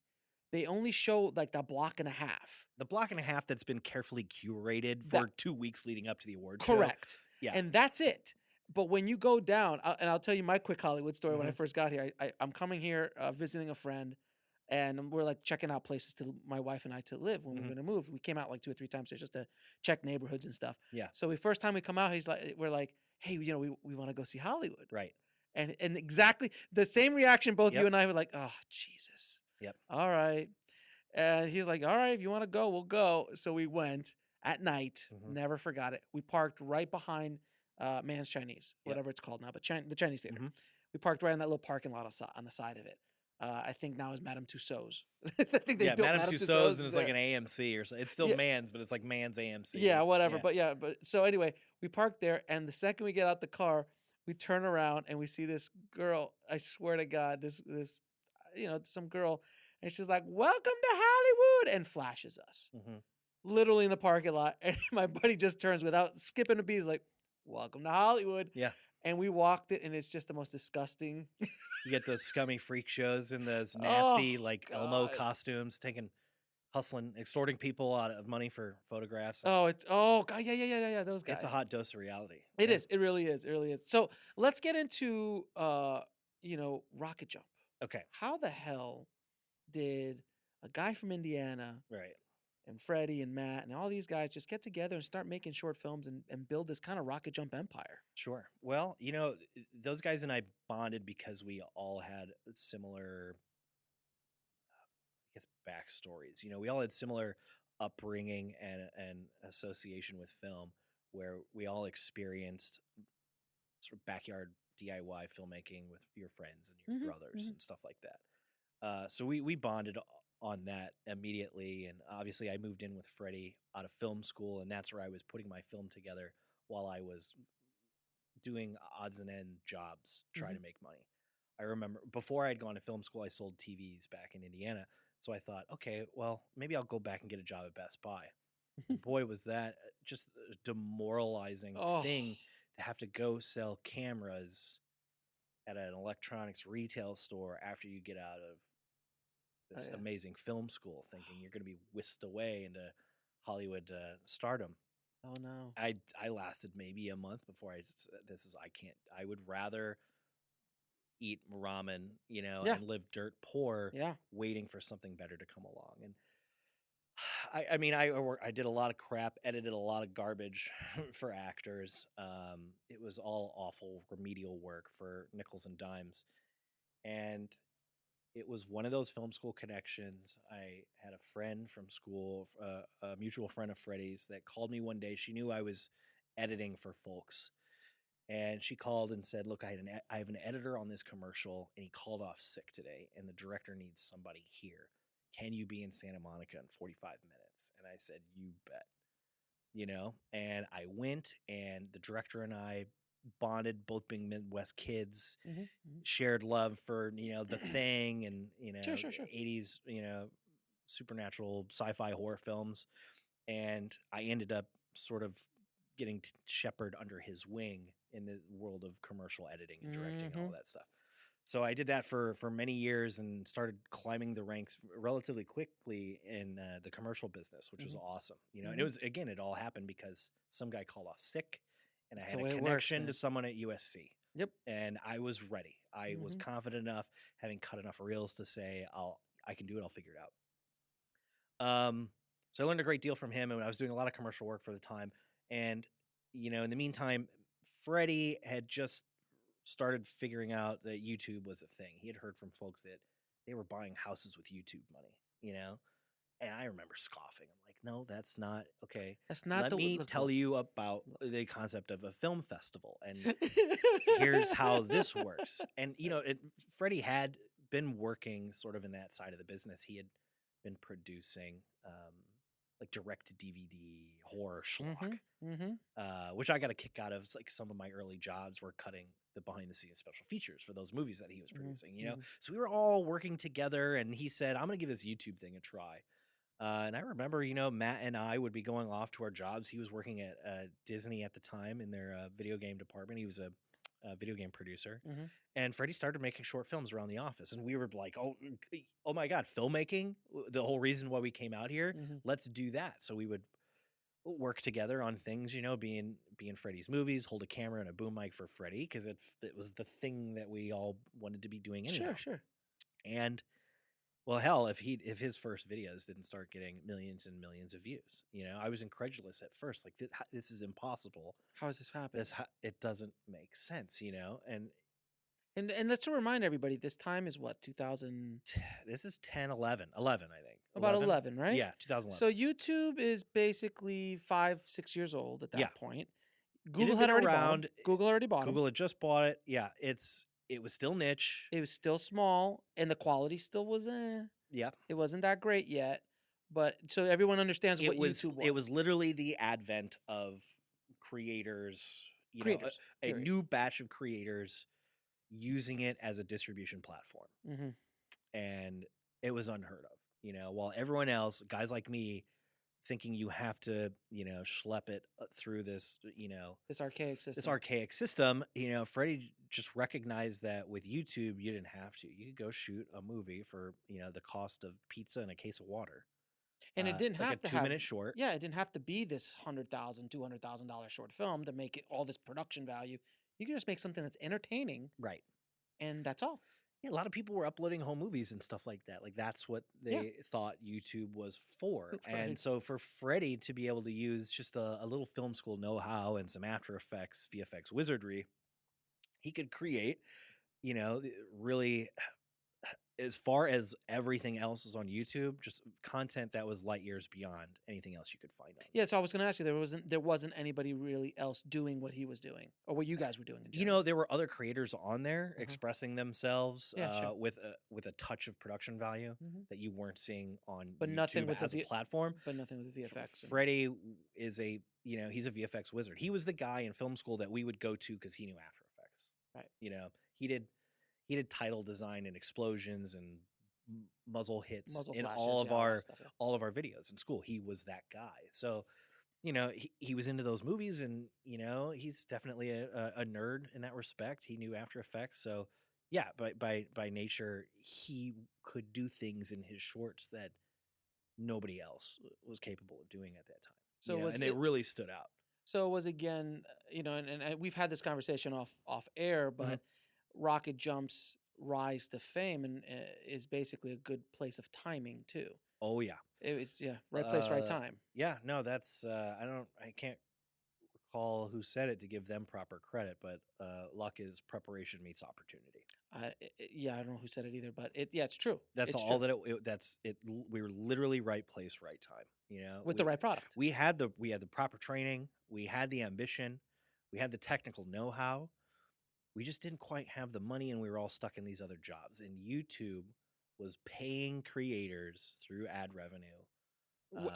they only show like the block and a half. The block and a half that's been carefully curated for 2 weeks leading up to the award show. Correct. Yeah. And that's it. But when you go down, and I'll tell you my quick Hollywood story. When I first got here, I'm coming here visiting a friend, and we're like checking out places to my wife and I to live when we're going to move. We came out like 2 or 3 times just to check neighborhoods and stuff. Yeah. So first time we come out, we're like, hey, we want to go see Hollywood. Right. And exactly the same reaction both Yep. you and I were like, oh, Jesus. Yep. All right. And he's like, all right, if you want to go, we'll go. So we went at night. Never forgot it. We parked right behind Man's Chinese, whatever it's called now, but the Chinese theater. We parked right in that little parking lot on the side of it. I think now is Madame Tussauds. I think they built Madame Tussauds, and it's there. like an AMC or something. It's still Man's, but it's like Man's AMC. Yeah, whatever. But so anyway, we park there, and the second we get out the car, we turn around and we see this girl. I swear to God, this some girl, and she's like, "Welcome to Hollywood," and flashes us Mm-hmm. literally in the parking lot. And my buddy just turns without skipping a beat. He's like, "Welcome to Hollywood." Yeah. And we walked it, and it's just the most disgusting. You get those scummy freak shows and those nasty Elmo God. costumes, hustling, extorting people out of money for photographs. God, yeah. Those guys. It's a hot dose of reality. It is. It really is. It really is. So let's get into Rocket Jump. Okay. How the hell did a guy from Indiana, Right. and Freddie and Matt and all these guys just get together and start making short films and build this kind of Rocket Jump empire? Sure. Well, those guys and I bonded because we all had similar, I guess, backstories. We all had similar upbringing and association with film, where we all experienced sort of backyard DIY filmmaking with your friends and your brothers and stuff like that. So we bonded on that immediately, and obviously I moved in with Freddie out of film school, and that's where I was putting my film together while I was doing odds and end jobs trying to make money. I remember before I'd gone to film school, I sold TVs back in Indiana, so I thought, okay, well, maybe I'll go back and get a job at Best Buy. And boy, was that just a demoralizing thing to have to go sell cameras at an electronics retail store after you get out of this amazing film school, thinking you're going to be whisked away into Hollywood stardom. Oh no! I lasted maybe a month before I can't. I would rather eat ramen, and live dirt poor, waiting for something better to come along. And I did a lot of crap, edited a lot of garbage for actors. It was all awful remedial work for nickels and dimes, and it was one of those film school connections. I had a friend from school, a mutual friend of Freddie's, that called me one day. She knew I was editing for folks, and she called and said, "Look, I have an editor on this commercial, and he called off sick today, and the director needs somebody here. Can you be in Santa Monica in 45 minutes?" And I said, "You bet." And I went, and the director and I bonded, both being Midwest kids, shared love for The Thing and Sure. 80s supernatural sci-fi horror films, and I ended up sort of getting shepherd under his wing in the world of commercial editing and directing and all that stuff. So I did that for many years and started climbing the ranks relatively quickly in the commercial business, which was awesome. And it all happened because some guy called off sick, and I had a connection to someone at USC. Yep. And I was ready. I was confident enough, having cut enough reels, to say, I can do it. I'll figure it out. So I learned a great deal from him, and I was doing a lot of commercial work for the time. And, in the meantime, Freddie had just started figuring out that YouTube was a thing. He had heard from folks that they were buying houses with YouTube money, And I remember scoffing. I'm like, no, that's not okay. That's not. Let me tell you about the concept of a film festival, and here's how this works. And Freddie had been working sort of in that side of the business. He had been producing like direct to DVD horror schlock, which I got a kick out of. It's like some of my early jobs were cutting the behind the scenes special features for those movies that he was producing. So we were all working together, and he said, "I'm going to give this YouTube thing a try." And I remember, Matt and I would be going off to our jobs. He was working at Disney at the time in their video game department. He was a video game producer. And Freddie started making short films around the office. And we were like, oh my God, filmmaking? The whole reason why we came out here? Let's do that. So we would work together on things, be in Freddie's movies, hold a camera and a boom mic for Freddie, because it was the thing that we all wanted to be doing anyhow. Sure. And well, hell, if his first videos didn't start getting millions and millions of views, I was incredulous at first. Like, this is impossible. How is this happening? It doesn't make sense, And let's remind everybody, this time is what, 2000? This is 11, I think. About 11, right? Yeah, 2011. So YouTube is basically 5-6 years old at that point. Google had already bought it. Google already bought it. Google had just bought it. Yeah, it was still niche. It was still small, and the quality still was Yeah. It wasn't that great yet. But so everyone understands what YouTube was. It was literally the advent of creators, Creators, a period. new batch of creators using it as a distribution platform. Mm-hmm. And it was unheard of, while everyone else, guys like me, thinking you have to, schlep it through this, This archaic system. this archaic system, Freddie just recognized that with YouTube, you didn't have to. You could go shoot a movie for, the cost of pizza and a case of water. And it didn't like have a to 2-minute short. Yeah, it didn't have to be this $100,000, $200,000 short film to make it all this production value. You can just make something that's entertaining, Right. and that's all. Yeah, a lot of people were uploading home movies and stuff like that. Like that's what they thought YouTube was for. Right. And so for Freddie to be able to use just a little film school know-how and some After Effects, VFX wizardry, he could create, really, as far as everything else is on YouTube, just content that was light years beyond anything else you could find on. Yeah, so I was going to ask you, there wasn't anybody really else doing what he was doing, or what you guys were doing in general. There were other creators on there expressing themselves sure. with a touch of production value that you weren't seeing on But YouTube nothing with as a platform. But nothing with the VFX. Freddie is he's a VFX wizard. He was the guy in film school that we would go to because he knew After Effects. Right. He did title design and explosions and muzzle hits in flashes, all of our stuff, all of our videos in school. He was that guy. So, he was into those movies, and he's definitely a nerd in that respect. He knew After Effects, so yeah. By nature, he could do things in his shorts that nobody else was capable of doing at that time. So and it really stood out. So it was, again, and we've had this conversation off air, but RocketJump's rise to fame and is basically a good place of timing too. Oh yeah, it was right place, right time. Yeah, no, that's I can't recall who said it to give them proper credit, but luck is preparation meets opportunity. I don't know who said it either, but it's true. That's it's all true. that's it. We were literally right place, right time. With the right product. We had the proper training. We had the ambition. We had the technical know-how. We just didn't quite have the money, and we were all stuck in these other jobs. And YouTube was paying creators through ad revenue.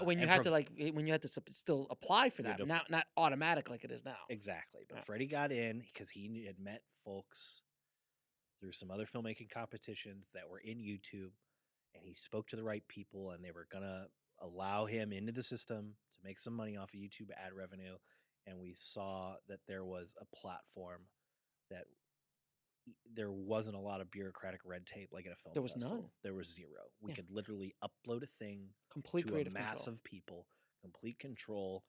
When you had to still apply for that, not automatic like it is now. Exactly. But Freddie got in because he had met folks through some other filmmaking competitions that were in YouTube, and he spoke to the right people, and they were going to allow him into the system to make some money off of YouTube ad revenue. And we saw that there was a platform that there wasn't a lot of bureaucratic red tape like at a film There was festival. none. There was zero. We could literally upload a thing complete to creative a mass control. of people, complete control,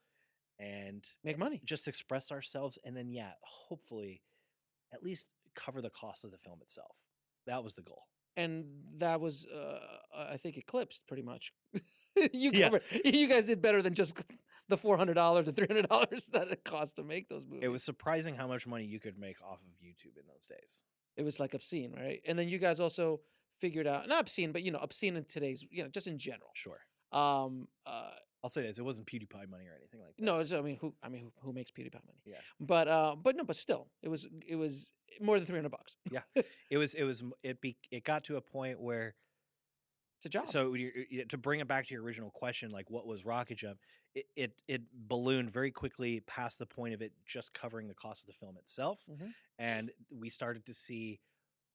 and make money. Just express ourselves, and then hopefully at least cover the cost of the film itself. That was the goal. And that was I think eclipsed pretty much. You guys did better than just the $400 to $300 that it cost to make those movies. It was surprising how much money you could make off of YouTube in those days. It was like obscene, right? And then you guys also figured out, not obscene, but obscene in today's, just in general. Sure. I'll say this: it wasn't PewDiePie money or anything like that. No, who makes PewDiePie money? Yeah. But still, it was more than $300. Yeah. It got to a point where it's a job. So to bring it back to your original question, like what was RocketJump? It ballooned very quickly past the point of it just covering the cost of the film itself, and we started to see,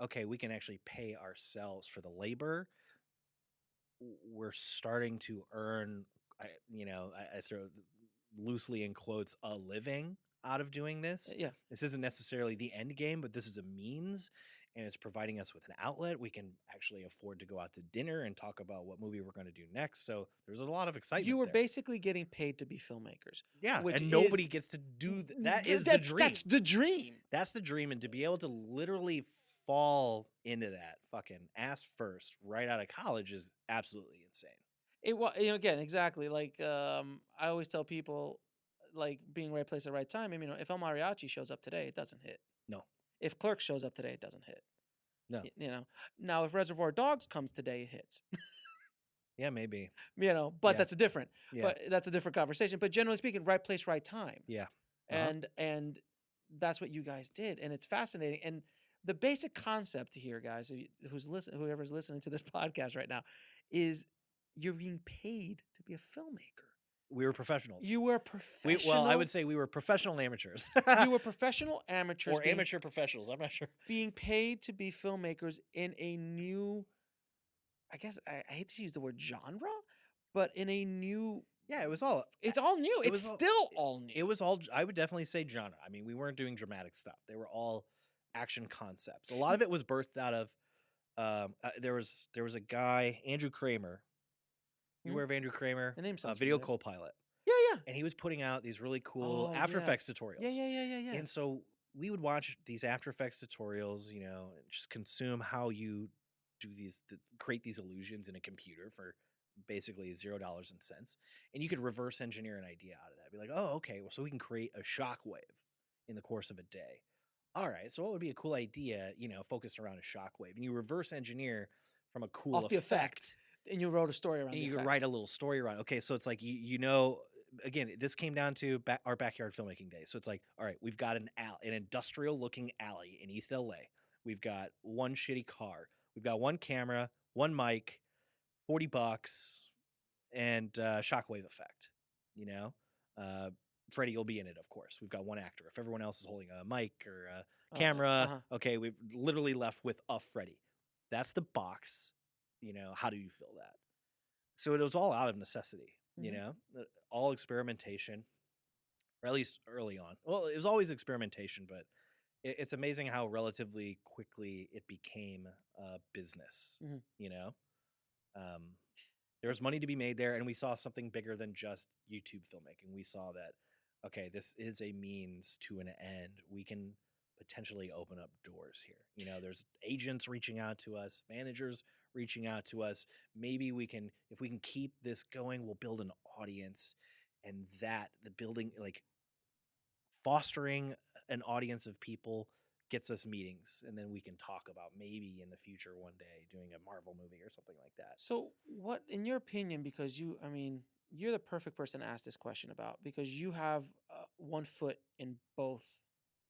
okay, we can actually pay ourselves for the labor. We're starting to earn, I throw loosely in quotes, a living out of doing this. Yeah, this isn't necessarily the end game, but this is a means. And it's providing us with an outlet. We can actually afford to go out to dinner and talk about what movie we're going to do next. So there's a lot of excitement. You were basically getting paid to be filmmakers. Yeah, and nobody gets to do that. That is the dream. That's the dream. That's the dream. And to be able to literally fall into that fucking ass first right out of college is absolutely insane. It was, again, exactly. Like I always tell people, like being right place at the right time. I mean, if El Mariachi shows up today, it doesn't hit. No. If Clerks shows up today, it doesn't hit. No. Now if Reservoir Dogs comes today, it hits. Yeah, maybe. But that's a different. Yeah. But that's a different conversation. But generally speaking, right place, right time. Yeah. And that's what you guys did, and it's fascinating. And the basic concept here, guys, whoever's listening to this podcast right now, is you're being paid to be a filmmaker. We were professionals. You were professional. Well, I would say we were professional amateurs. You were professional amateurs, or amateur professionals. I'm not sure. being paid to be filmmakers in a new. I guess I hate to use the word genre, but in a new. Yeah, it was all. It's all new. it It's was all- still all new. It was all. I would definitely say genre. I mean, we weren't doing dramatic stuff. They were all action concepts. A lot of it was birthed out of. There was a guy, Andrew Kramer. You aware of Andrew Kramer? The name sounds Video familiar. co-pilot. Yeah. And he was putting out these really cool Oh, After yeah. Effects tutorials. Yeah. And so we would watch these After Effects tutorials, and just consume how you do create these illusions in a computer for basically $0 and cents. And you could reverse engineer an idea out of that. Be like, oh, okay, well, so we can create a shockwave in the course of a day. All right, so what would be a cool idea, focused around a shockwave? And you reverse engineer from a cool Off the effect. And you wrote a story around and the you effect. could write a little story around. Okay, so it's like again, this came down to our backyard filmmaking day. So it's like, all right, we've got an industrial looking alley in East LA. We've got one shitty car. We've got one camera, one mic, $40, and shockwave effect. Freddie, you'll be in it, of course. We've got one actor. If everyone else is holding a mic or a camera, okay, we've literally left with a Freddie. That's the box. How do you fill that? So it was all out of necessity, all experimentation, or at least early on. Well, it was always experimentation, but it's amazing how relatively quickly it became a business, there was money to be made there, and we saw something bigger than just YouTube filmmaking. We saw that, okay, this is a means to an end. We can potentially open up doors here. There's agents reaching out to us, managers reaching out to us. Maybe if we can keep this going, we'll build an audience, and the building, like fostering an audience of people, gets us meetings, and then we can talk about maybe in the future one day doing a Marvel movie or something like that. So what, in your opinion, because you're the perfect person to ask this question about, because you have one foot in both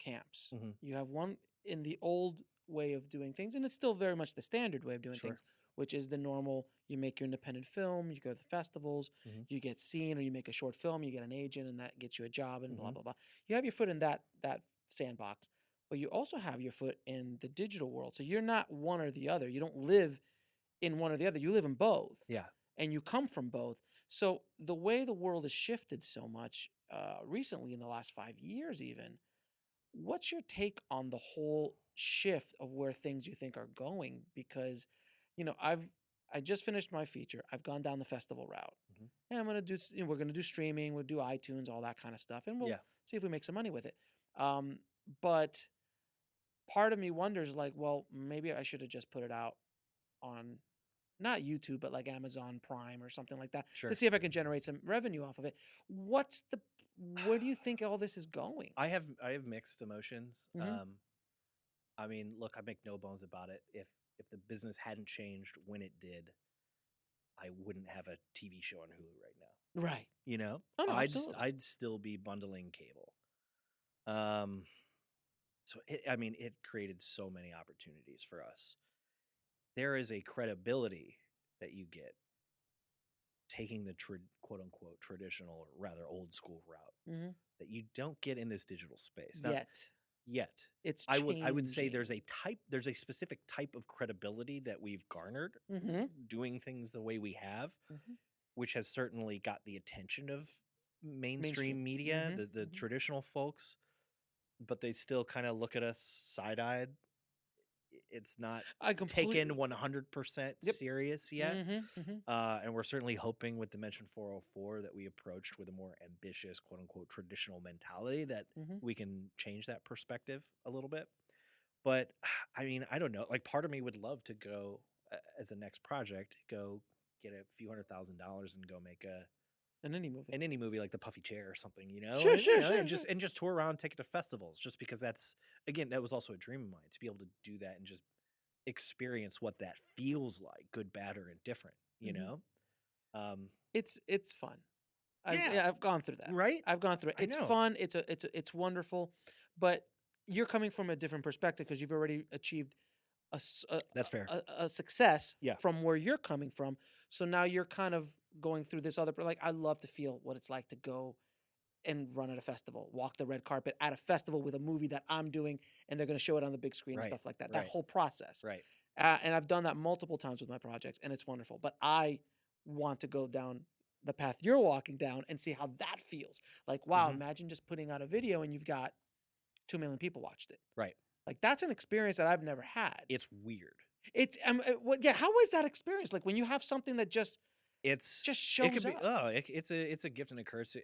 camps. Mm-hmm. You have one in the old way of doing things, and it's still very much the standard way of doing Sure. things, which is the normal, you make your independent film, you go to the festivals, Mm-hmm. you get seen, or you make a short film, you get an agent, and that gets you a job, and blah, Mm-hmm. blah, blah. You have your foot in that sandbox, but you also have your foot in the digital world. So you're not one or the other. You don't live in one or the other. You live in both. Yeah. And you come from both. So the way the world has shifted so much recently in the last 5 years even, what's your take on the whole shift of where things you think are going? Because, I just finished my feature. I've gone down the festival route. Mm-hmm. And I'm going to do, we're going to do streaming. We'll do iTunes, all that kind of stuff. And we'll see if we make some money with it. But part of me wonders, like, well, maybe I should have just put it out on not YouTube, but like Amazon Prime or something like that, Sure. to see if I can generate some revenue off of it. Where do you think all this is going? I have mixed emotions. Mhm. I mean, look, I make no bones about it. If the business hadn't changed when it did, I wouldn't have a TV show on Hulu right now. Right. Oh, no, absolutely. I'd still be bundling cable. So it created so many opportunities for us. There is a credibility that you get taking the quote unquote traditional, or rather old school route, Mm-hmm. that you don't get in this digital space. Yet. It's I would say changing. there's a specific type of credibility that we've garnered Mm-hmm. doing things the way we have, Mm-hmm. which has certainly got the attention of mainstream Mainstream. media, Mhm, the mhm. traditional folks, but they still kind of look at us side-eyed. It's not I completely. taken 100% Yep. serious yet. Mm-hmm, mm-hmm. And we're certainly hoping with Dimension 404 that we approached with a more ambitious, quote unquote, traditional mentality that Mm-hmm. we can change that perspective a little bit. But I mean, I don't know. Like, part of me would love to go as a next project, go get a few $100,000 and go make An indie movie. like The Puffy Chair or something, Sure, and, sure, you know, sure, and just sure. and just tour around, take it to festivals, just because that was also a dream of mine, to be able to do that and just experience what that feels like, good, bad, or indifferent. Mhm. Um, It's fun. Yeah. I've gone through that. right? I've gone through it. I It's know. fun. It's wonderful, but you're coming from a different perspective because you've already achieved That's fair. a success Yeah. from where you're coming from. So now you're kind of going through this other, like, I love to feel what it's like to go and run at a festival, walk the red carpet at a festival with a movie that I'm doing, and they're going to show it on the big screen and Right. stuff like that. That Right. whole process. Right. And I've done that multiple times with my projects, and it's wonderful. But I want to go down the path you're walking down and see how that feels. Like, wow, Mhm. imagine just putting out a video and you've got 2 million people watched it. Right. Like, that's an experience that I've never had. It's weird. It's yeah. How is that experience? Like when you have something that just Just shows it could be up. it's a gift and a curse.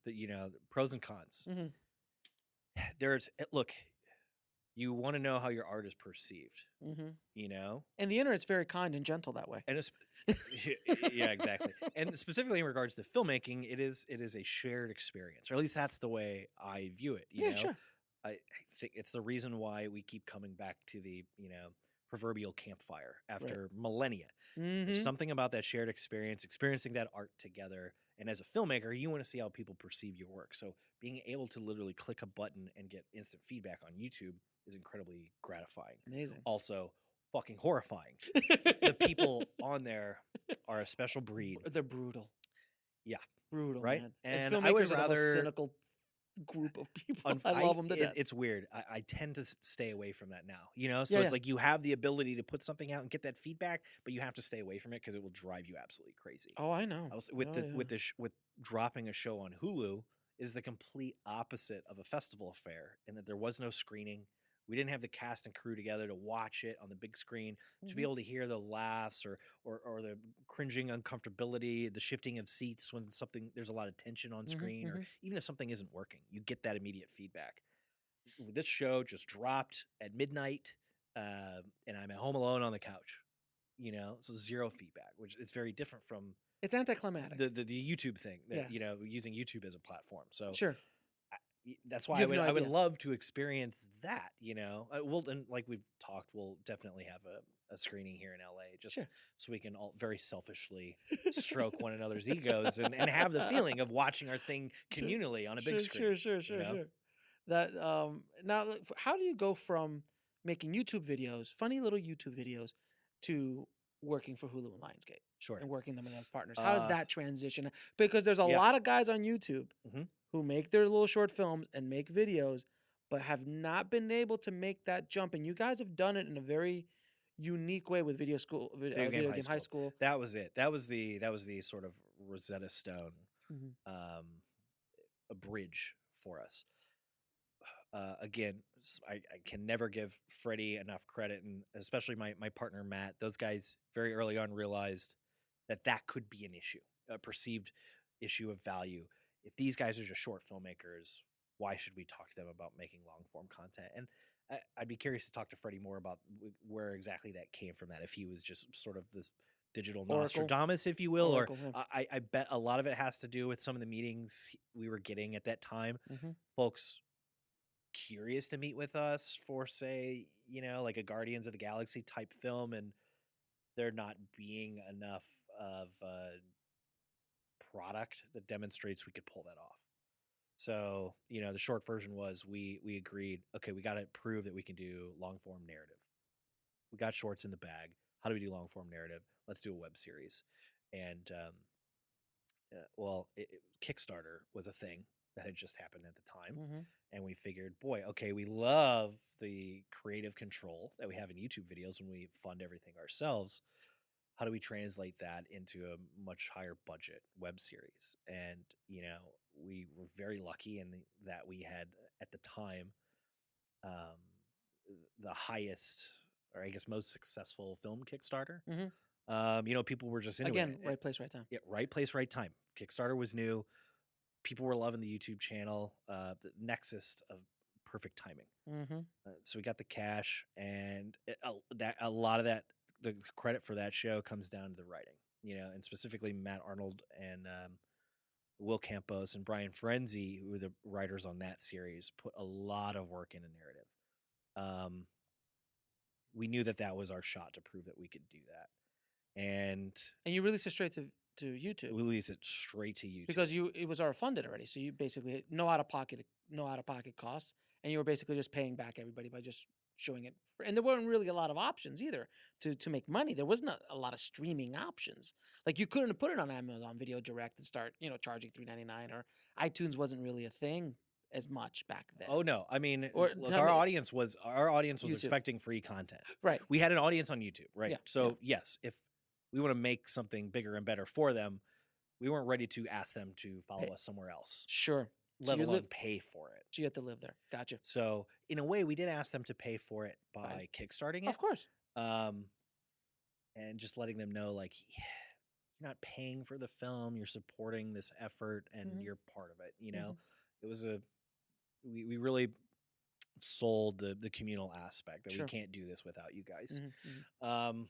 You know, pros and cons. Mhm. Look, you want to know how your art is perceived, Mhm. you know? And the internet's very kind and gentle that way. And it's yeah, exactly. And specifically in regards to filmmaking, it is a shared experience, or at least that's the way I view it, you Yeah, know. sure. I think it's the reason why we keep coming back to the, proverbial campfire after millennia. There's Mhm. something about that shared experience, experiencing that art together. And as a filmmaker, you want to see how people perceive your work. So being able to literally click a button and get instant feedback on YouTube is incredibly gratifying. Amazing. Also, fucking horrifying. The people on there are a special breed. They're brutal. Yeah. Brutal, Right? man. And filmmakers I would are the most rather- cynical group of people. I love them to death. It's weird. I tend to stay away from that now. So Yeah, it's yeah. like you have the ability to put something out and get that feedback, but you have to stay away from it because it will drive you absolutely crazy. Oh, I know. With dropping a show on Hulu is the complete opposite of a festival affair, in that there was no screening. We didn't have the cast and crew together to watch it on the big screen, to be Mhm. able to hear the laughs or the cringing uncomfortability, the shifting of seats when there's a lot of tension on Mhm, screen, or mhm. even if something isn't working, you get that immediate feedback. This show just dropped at midnight, and I'm at home alone on the couch. So zero feedback, which is very different from It's anticlimactic. the YouTube thing that Yeah. using YouTube as a platform. So Sure. that's You why have no I would idea. love to experience that. We'll, and like we've talked, we'll definitely have a screening here in LA, just Sure. so we can all very selfifully stroke one another's egos and have the feeling of watching our thing Sure. communally on a big screen. Sure. That now, how do you go from making YouTube videos, funny little YouTube videos, to working for Hulu and Lionsgate Sure. and working them as partners? How is Uh, that transition? Because there's a yeah. lot of guys on YouTube Mhm. who make their little short films and make videos, but have not been able to make that jump. And you guys have done it in a very unique way with Video Game High School. That was it. That was the sort of Rosetta Stone, Mhm. a bridge for us. Again, I can never give Freddie enough credit, and especially my partner Matt. Those guys very early on realized that could be an issue, a perceived issue of value. If these guys are just short filmmakers, why should we talk to them about making long form content? And I'd be curious to talk to Freddie more about where exactly that came from. That if he was just sort of this digital Oracle. Nostradamus, if you will, Oracle, or I bet a lot of it has to do with some of the meetings we were getting at that time. Mhm. Folks curious to meet with us for, say, like a Guardians of the Galaxy type film, and there not being enough of a product that demonstrates we could pull that off. So, the short version was we agreed, okay, we got to prove that we can do long form narrative. We got shorts in the bag. How do we do long form narrative? Let's do a web series. And Kickstarter was a thing that had just happened at the time. Mhm. And we figured, boy, okay, we love the creative control that we have in YouTube videos when we fund everything ourselves. How do we translate that into a much higher budget web series? And, we were very lucky in that we had, at the time, the highest, or I guess most successful film Kickstarter. Mhm. People were just into Again, it. right place, right time. Yeah, right place, right time. Kickstarter was new. People were loving the YouTube channel, the nexus of perfect timing. Mhm. So we got the cash, and a lot of that, the credit for that show comes down to the writing, and specifically Matt Arnold and Will Campos and Brian Frenzy, who were the writers on that series, put a lot of work into narrative. We knew that was our shot to prove that we could do that, and And you released it straight to YouTube we released it straight to YouTube. because it was already funded already. So you basically no out of pocket costs, and you were basically just paying back everybody by just showing it, and there weren't really a lot of options either to make money. There wasn't a lot of streaming options. Like you couldn't put it on Amazon Video Direct and start charging $3.99, or iTunes wasn't really a thing as much back then. Oh no, I mean, Or look, tell our me- audience was YouTube. expecting free content. Right. We had an audience on YouTube, right? Yeah, So yes, if we want to make something bigger and better for them, we weren't ready to ask them to follow us somewhere else, Sure. let you alone live- pay for it. So you have to live there. Gotcha. So in a way, we did ask them to pay for it by Right. kickstarting it, Of course. and just letting them know, like, you're not paying for the film, you're supporting this effort, and Mhm. you're part of it. It was we really sold the communal aspect that Sure. we can't do this without you guys. Mhm.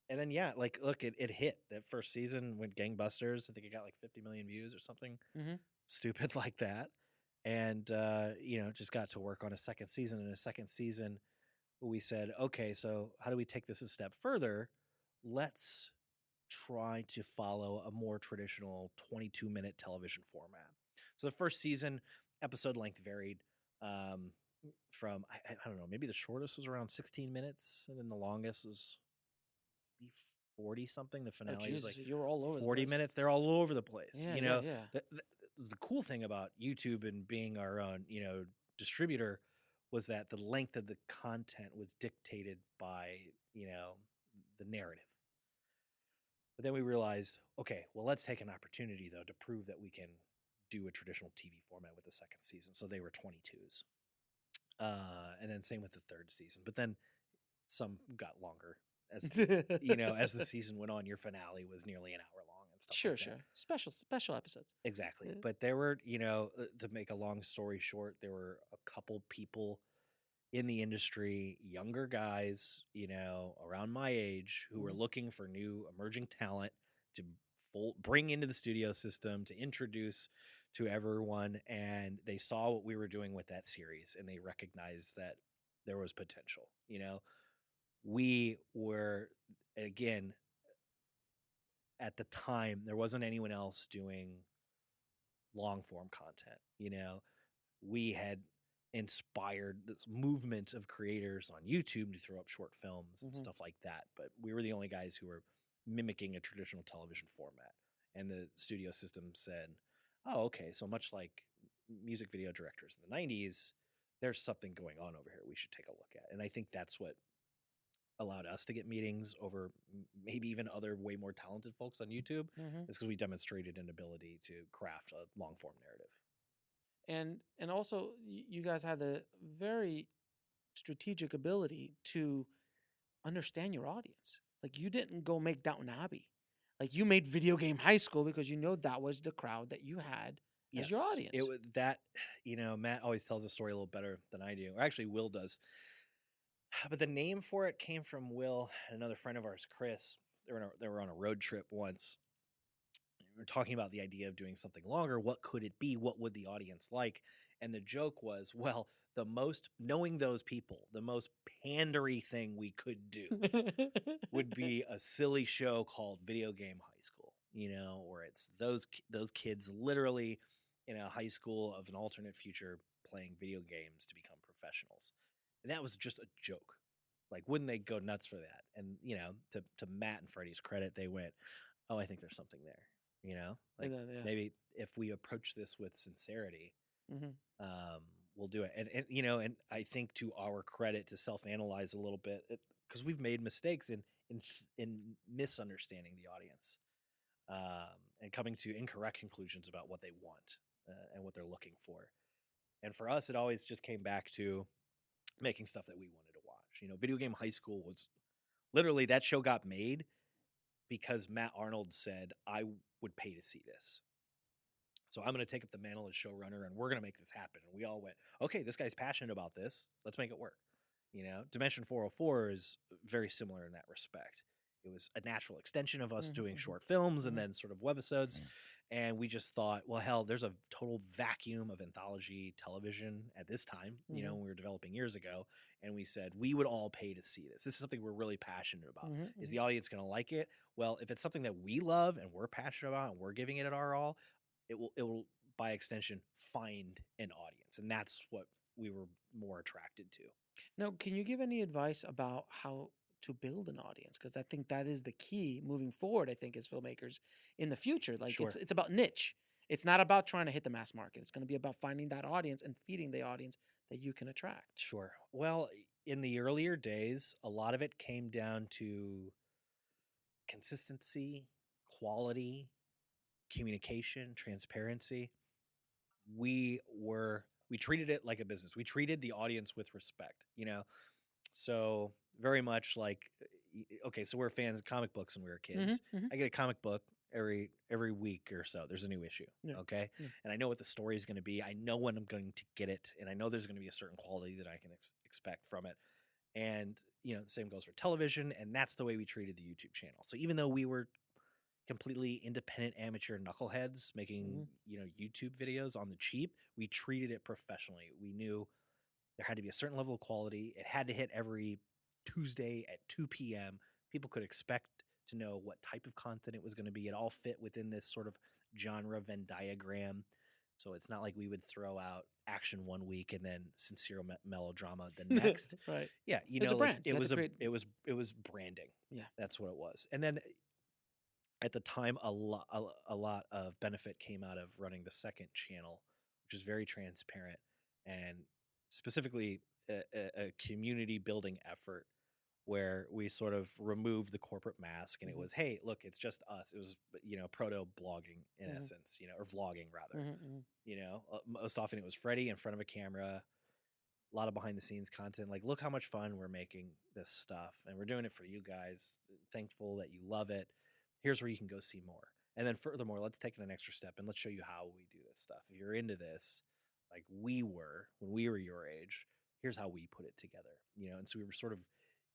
And then yeah, like look, it hit. That first season went gangbusters. I think it got like 50 million views or something Mhm. stupid like that. And just got to work on a second season. And a second season, we said, okay, so how do we take this a step further? Let's try to follow a more traditional 22-minute television format. So the first season, episode length varied from I don't know, maybe the shortest was around 16 minutes, and then the longest was maybe 40 something. The Oh, finale was Jesus, like you were all over 40 the place. minutes. They're all over the place. Yeah, yeah. The cool thing about YouTube and being our own, distributor was that the length of the content was dictated by, the narrative. But then we realized, okay, well, let's take an opportunity, though, to prove that we can do a traditional TV format with the second season. So they were 22s. And then same with the third season. But then some got longer as as the season went on. Your finale was nearly an hour long and stuff Sure, like that. sure. Special episodes. Exactly. Yeah. But there were, to make a long story short, there were a couple people in the industry, younger guys, around my age, who were Mhm. looking for new emerging talent to bring into the studio system, to introduce to everyone. And they saw what we were doing with that series, and they recognized that there was potential. We were, again, at the time, there wasn't anyone else doing long form content. We had inspired this movement of creators on YouTube to throw up short films and Mhm. stuff like that. But we were the only guys who were mimicking a traditional television format. And the studio system said, oh, okay, so much like music video directors in the 90s, there's something going on over here we should take a look at. And I think that's what allowed us to get meetings over maybe even other way more talented folks on YouTube, Mhm. is because we demonstrated an ability to craft a long form narrative. And also you guys had the very strategic ability to understand your audience. Like you didn't go make Downton Abbey. Like you made Video Game High School because that was the crowd that you had as your audience. It was that, Matt always tells the story a little better than I do. Or actually, Will does. But the name for it came from Will and another friend of ours, Chris. They were on a road trip once. We were talking about the idea of doing something longer. What could it be? What would the audience like? And the joke was, well, knowing those people, the most pandery thing we could do would be a silly show called Video Game High School, where it's those kids literally in a high school of an alternate future playing video games to become professionals. And that was just a joke. Like, wouldn't they go nuts for that? And, to Matt and Freddie's credit, they went, oh, I think there's something there. Like Yeah. maybe if we approach this with sincerity, Mhm. we'll do it. And I think to our credit, to self-analyze a little bit, because we've made mistakes in misunderstanding the audience, and coming to incorrect conclusions about what they want and what they're looking for. And for us, it always just came back to making stuff that we wanted to watch. Video Game High School was literally, that show got made because Matt Arnold said, I would pay to see this. So I'm going to take up the mantle as showrunner, and we're going to make this happen. And we all went, okay, this guy's passionate about this. Let's make it work. Dimension 404 is very similar in that respect. It was a natural extension of us doing short films and then sort of webisodes. And we just thought, well, hell, there's a total vacuum of anthology television at this time, when we were developing years ago. And we said, we would all pay to see this. This is something we're really passionate about. Is the audience going to like it? Well, if it's something that we love and we're passionate about and we're giving it our all, it will by extension find an audience. And that's what we were more attracted to. Now, can you give any advice about how to build an audience? Because I think that is the key moving forward. I think as filmmakers in the future, like Sure. it's about niche. It's not about trying to hit the mass market. It's going to be about finding that audience and feeding the audience that you can attract. Sure. Well, in the earlier days, a lot of it came down to consistency, quality, communication, transparency. We treated it like a business. We treated the audience with respect, you know. So very much like, okay, so we're fans of comic books when we were Hmm. kids. Hmm. I get a comic book every week or so. There's a new issue, Yeah. okay, Yeah. and I know what the story is going to be. I know when I'm going to get it, and I know there's going to be a certain quality that I can expect from it. And the same goes for television, and that's the way we treated the YouTube channel. So even though we were completely independent amateur knuckleheads making Hmm. YouTube videos on the cheap, we treated it professionally. We knew there had to be a certain level of quality. It had to hit every Tuesday at 2 p.m. People could expect to know what type of content it was going to be. It all fit within this sort of genre Venn diagram. So it's not like we would throw out action one week and then sincere melodrama the next. Right. Yeah, It's a like brand. You it had was to create. it was branding. Yeah. That's what it was. And then at the time, a lot of benefit came out of running the second channel, which is very transparent and specifically a community building effort where we sort of removed the corporate mask and it Hmm. was, hey, look, it's just us. It was proto blogging in Hmm. essence, or vlogging rather. Hmm. Most often it was Freddie in front of a camera, a lot of behind the scenes content. Like, look how much fun we're making this stuff, and we're doing it for you guys. Thankful that you love it. Here's where you can go see more. And then furthermore, let's take it an extra step and let's show you how we do this stuff. If you're into this, like we were when we were your age, here's how we put it together. And so we were sort of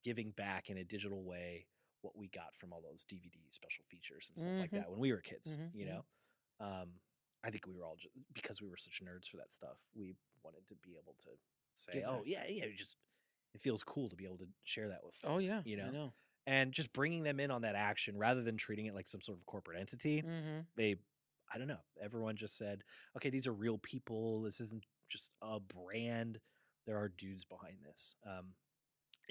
giving back in a digital way what we got from all those DVD special features and stuff like Hmm. that when we were kids. Hmm. Um, I think we were all because we were such nerds for that stuff. We wanted to be able to say, Give oh back. yeah, it feels cool to be able to share that with Oh folks, yeah, I know. and just bringing them in on that action rather than treating it like some sort of corporate entity. Hmm. I don't know, everyone just said, okay, these are real people. This isn't just a brand. There are dudes behind this.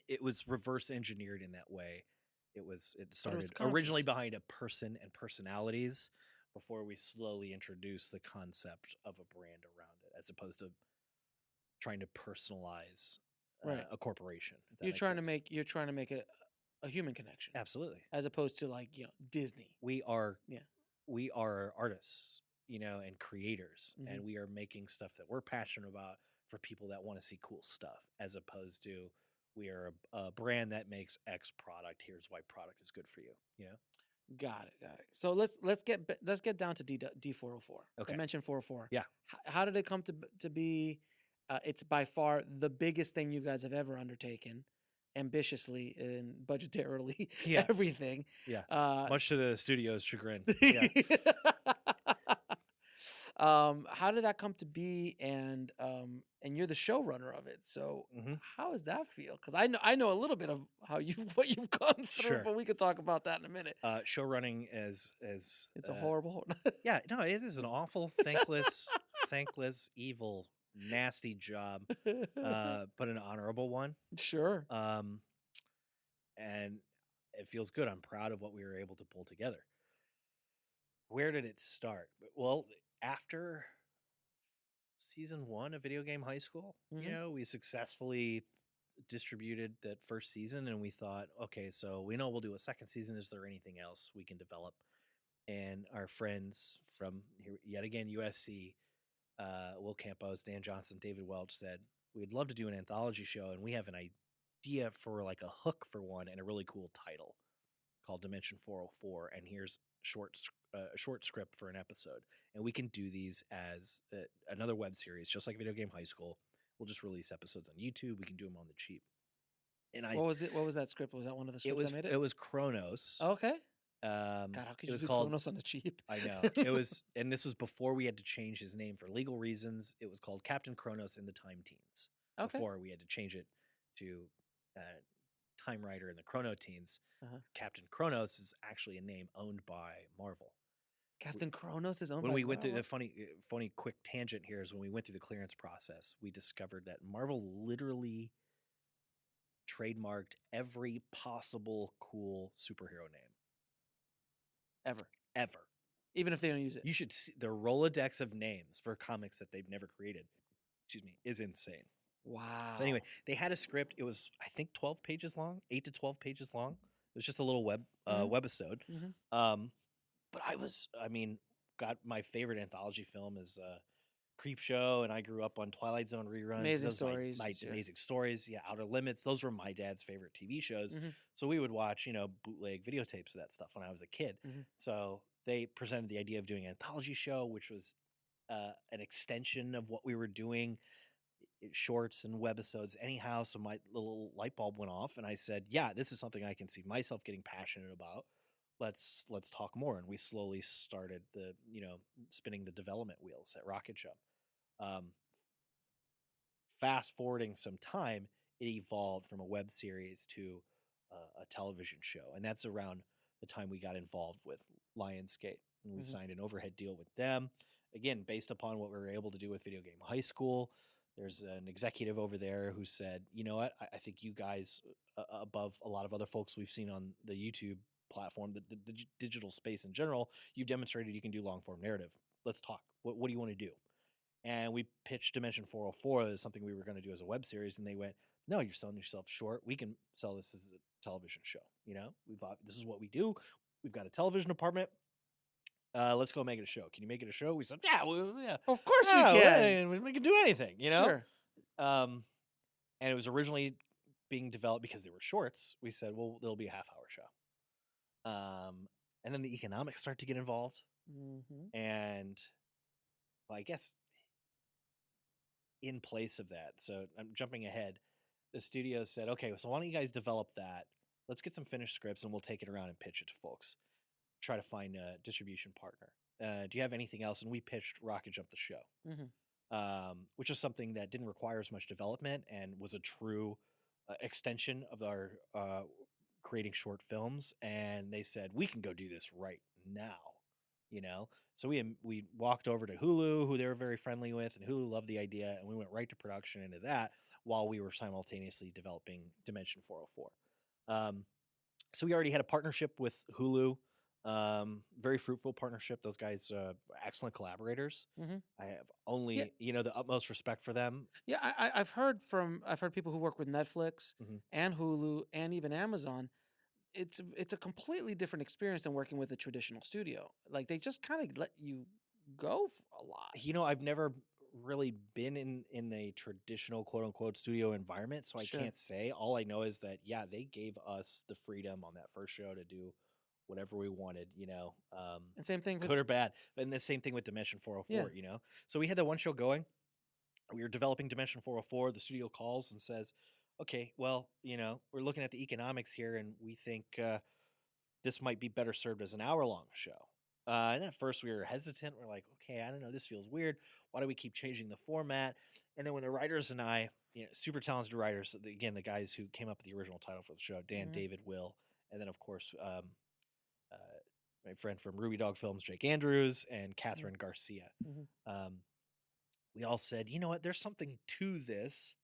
It was reverse engineered in that way. It But it was started originally conscious. behind a person and personalities before we slowly introduced the concept of a brand around it, as opposed to trying to personalize Right. a corporation. If that You're makes trying to sense. make a human connection Absolutely. as opposed to like Disney. We are Yeah. we are artists, and creators, Hmm. and we are making stuff that we're passionate about for people that want to see cool stuff, as opposed to we are a brand that makes X product. Here's why product is good for you. Got it. Got it. So let's get down to D404. Okay. Dimension 404. Yeah. How did it come to be? It's by far the biggest thing you guys have ever undertaken, ambitiously and budgetarily, Yeah. everything. Yeah. Uh, Much to the studio's chagrin. Yeah. How did that come to be? And you're the showrunner of it. So Mhm. how does that feel? Because I know a little bit of what you've gone through, Sure. but we could talk about that in a minute. Show running is It's a horrible. yeah, no, it is an awful, thankless, evil, nasty job, but an honorable one. Sure. And it feels good. I'm proud of what we were able to pull together. Where did it start? Well, after season 1 of Video Game High School, Mhm. we successfully distributed that first season, and we thought, okay, so we know we'll do a second season. Is there anything else we can develop? And our friends from here, yet again, USC, Will Campos, Dan Johnson, David Welch said, we'd love to do an anthology show, and we have an idea for like a hook for one and a really cool title called Dimension 404. And here's a short script for an episode. And we can do these as another web series, just like Video Game High School. We'll just release episodes on YouTube. We can do them on the cheap. And What was it? What was that script? Was that one of the scripts I made it? it was Chronos. Okay. God, God, how could it you was do called Kronos on the cheap? I know. It was, and this was before we had to change his name for legal reasons. It was called Captain Kronos in the Time Teens. Okay. Before we had to change it to Time Rider in the Chrono Teens. Uh-huh. Captain Kronos is actually a name owned by Marvel. Captain Kronos is owned When by we went through Marvel? the funny quick tangent here is when we went through the clearance process, we discovered that Marvel literally trademarked every possible cool superhero name ever. Even if they don't use it. You should see their Rolodex of names for comics that they've never created. Is insane. Wow. So anyway, they had a script. It was, I think, 12 pages long, 8 to 12 pages long. It was just a little webisode. But God, my favorite anthology film is Creep Show, and I grew up on Twilight Zone reruns. Amazing Those Stories. my Amazing Stories. Yeah, Outer Limits. Those were my dad's favorite TV shows. So we would watch, bootleg videotapes of that stuff when I was a kid. So they presented the idea of doing an anthology show, which was an extension of what we were doing, shorts and webisodes anyhow. So my little light bulb went off, and I said, yeah, this is something I can see myself getting passionate about. Let's talk more. And we slowly started spinning the development wheels at RocketJump. Fast forwarding some time, it evolved from a web series to a television show. And that's around the time we got involved with Lionsgate, and we signed an overhead deal with them. Again, based upon what we were able to do with Video Game High School. There's an executive over there who said, you know what, I think you guys, above a lot of other folks we've seen on the YouTube platform, the digital space in general, you've demonstrated you can do long form narrative. Let's talk. What do you want to do? And we pitched Dimension 404 as something we were going to do as a web series, and they went, no, you're selling yourself short. We can sell this as a television show. This is what we do. We've got a television department. Let's go make it a show. Can you make it a show? We said, yeah, Of course we can. We can do anything, Sure. And it was originally being developed because they were shorts. We said, well, there'll be a half-hour show. And then the economics start to get involved. And well, I guess in place of that, so I'm jumping ahead, the studio said, okay, so why don't you guys develop that? Let's get some finished scripts and we'll take it around and pitch it to folks. Try to find a distribution partner. Do you have anything else? And we pitched RocketJump the show, which is something that didn't require as much development and was a true extension of our creating short films. And they said, we can go do this right now, So we walked over to Hulu, who they were very friendly with, and Hulu loved the idea, and we went right to production into that while we were simultaneously developing Dimension 404. So we already had a partnership with Hulu. Very fruitful partnership. Those guys, excellent collaborators. I have only, the utmost respect for them. Yeah, I've heard people who work with Netflix and Hulu and even Amazon. It's a completely different experience than working with a traditional studio. Like they just kind of let you go a lot. I've never really been in a traditional quote unquote studio environment, so I can't say. All I know is that they gave us the freedom on that first show to do whatever we wanted, and same thing, good or bad. And the same thing with Dimension 404, So we had that one show going. We were developing Dimension 404. The studio calls and says, okay, well, we're looking at the economics here, and we think this might be better served as an hour-long show. And at first we were hesitant. We're like, okay, I don't know, this feels weird. Why do we keep changing the format? And then when the writers and I, super talented writers, again, the guys who came up with the original title for the show, Dan, David, Will, and then, of course, my friend from Ruby Dog Films, Jake Andrews, and Catherine Garcia. We all said, you know what, there's something to this.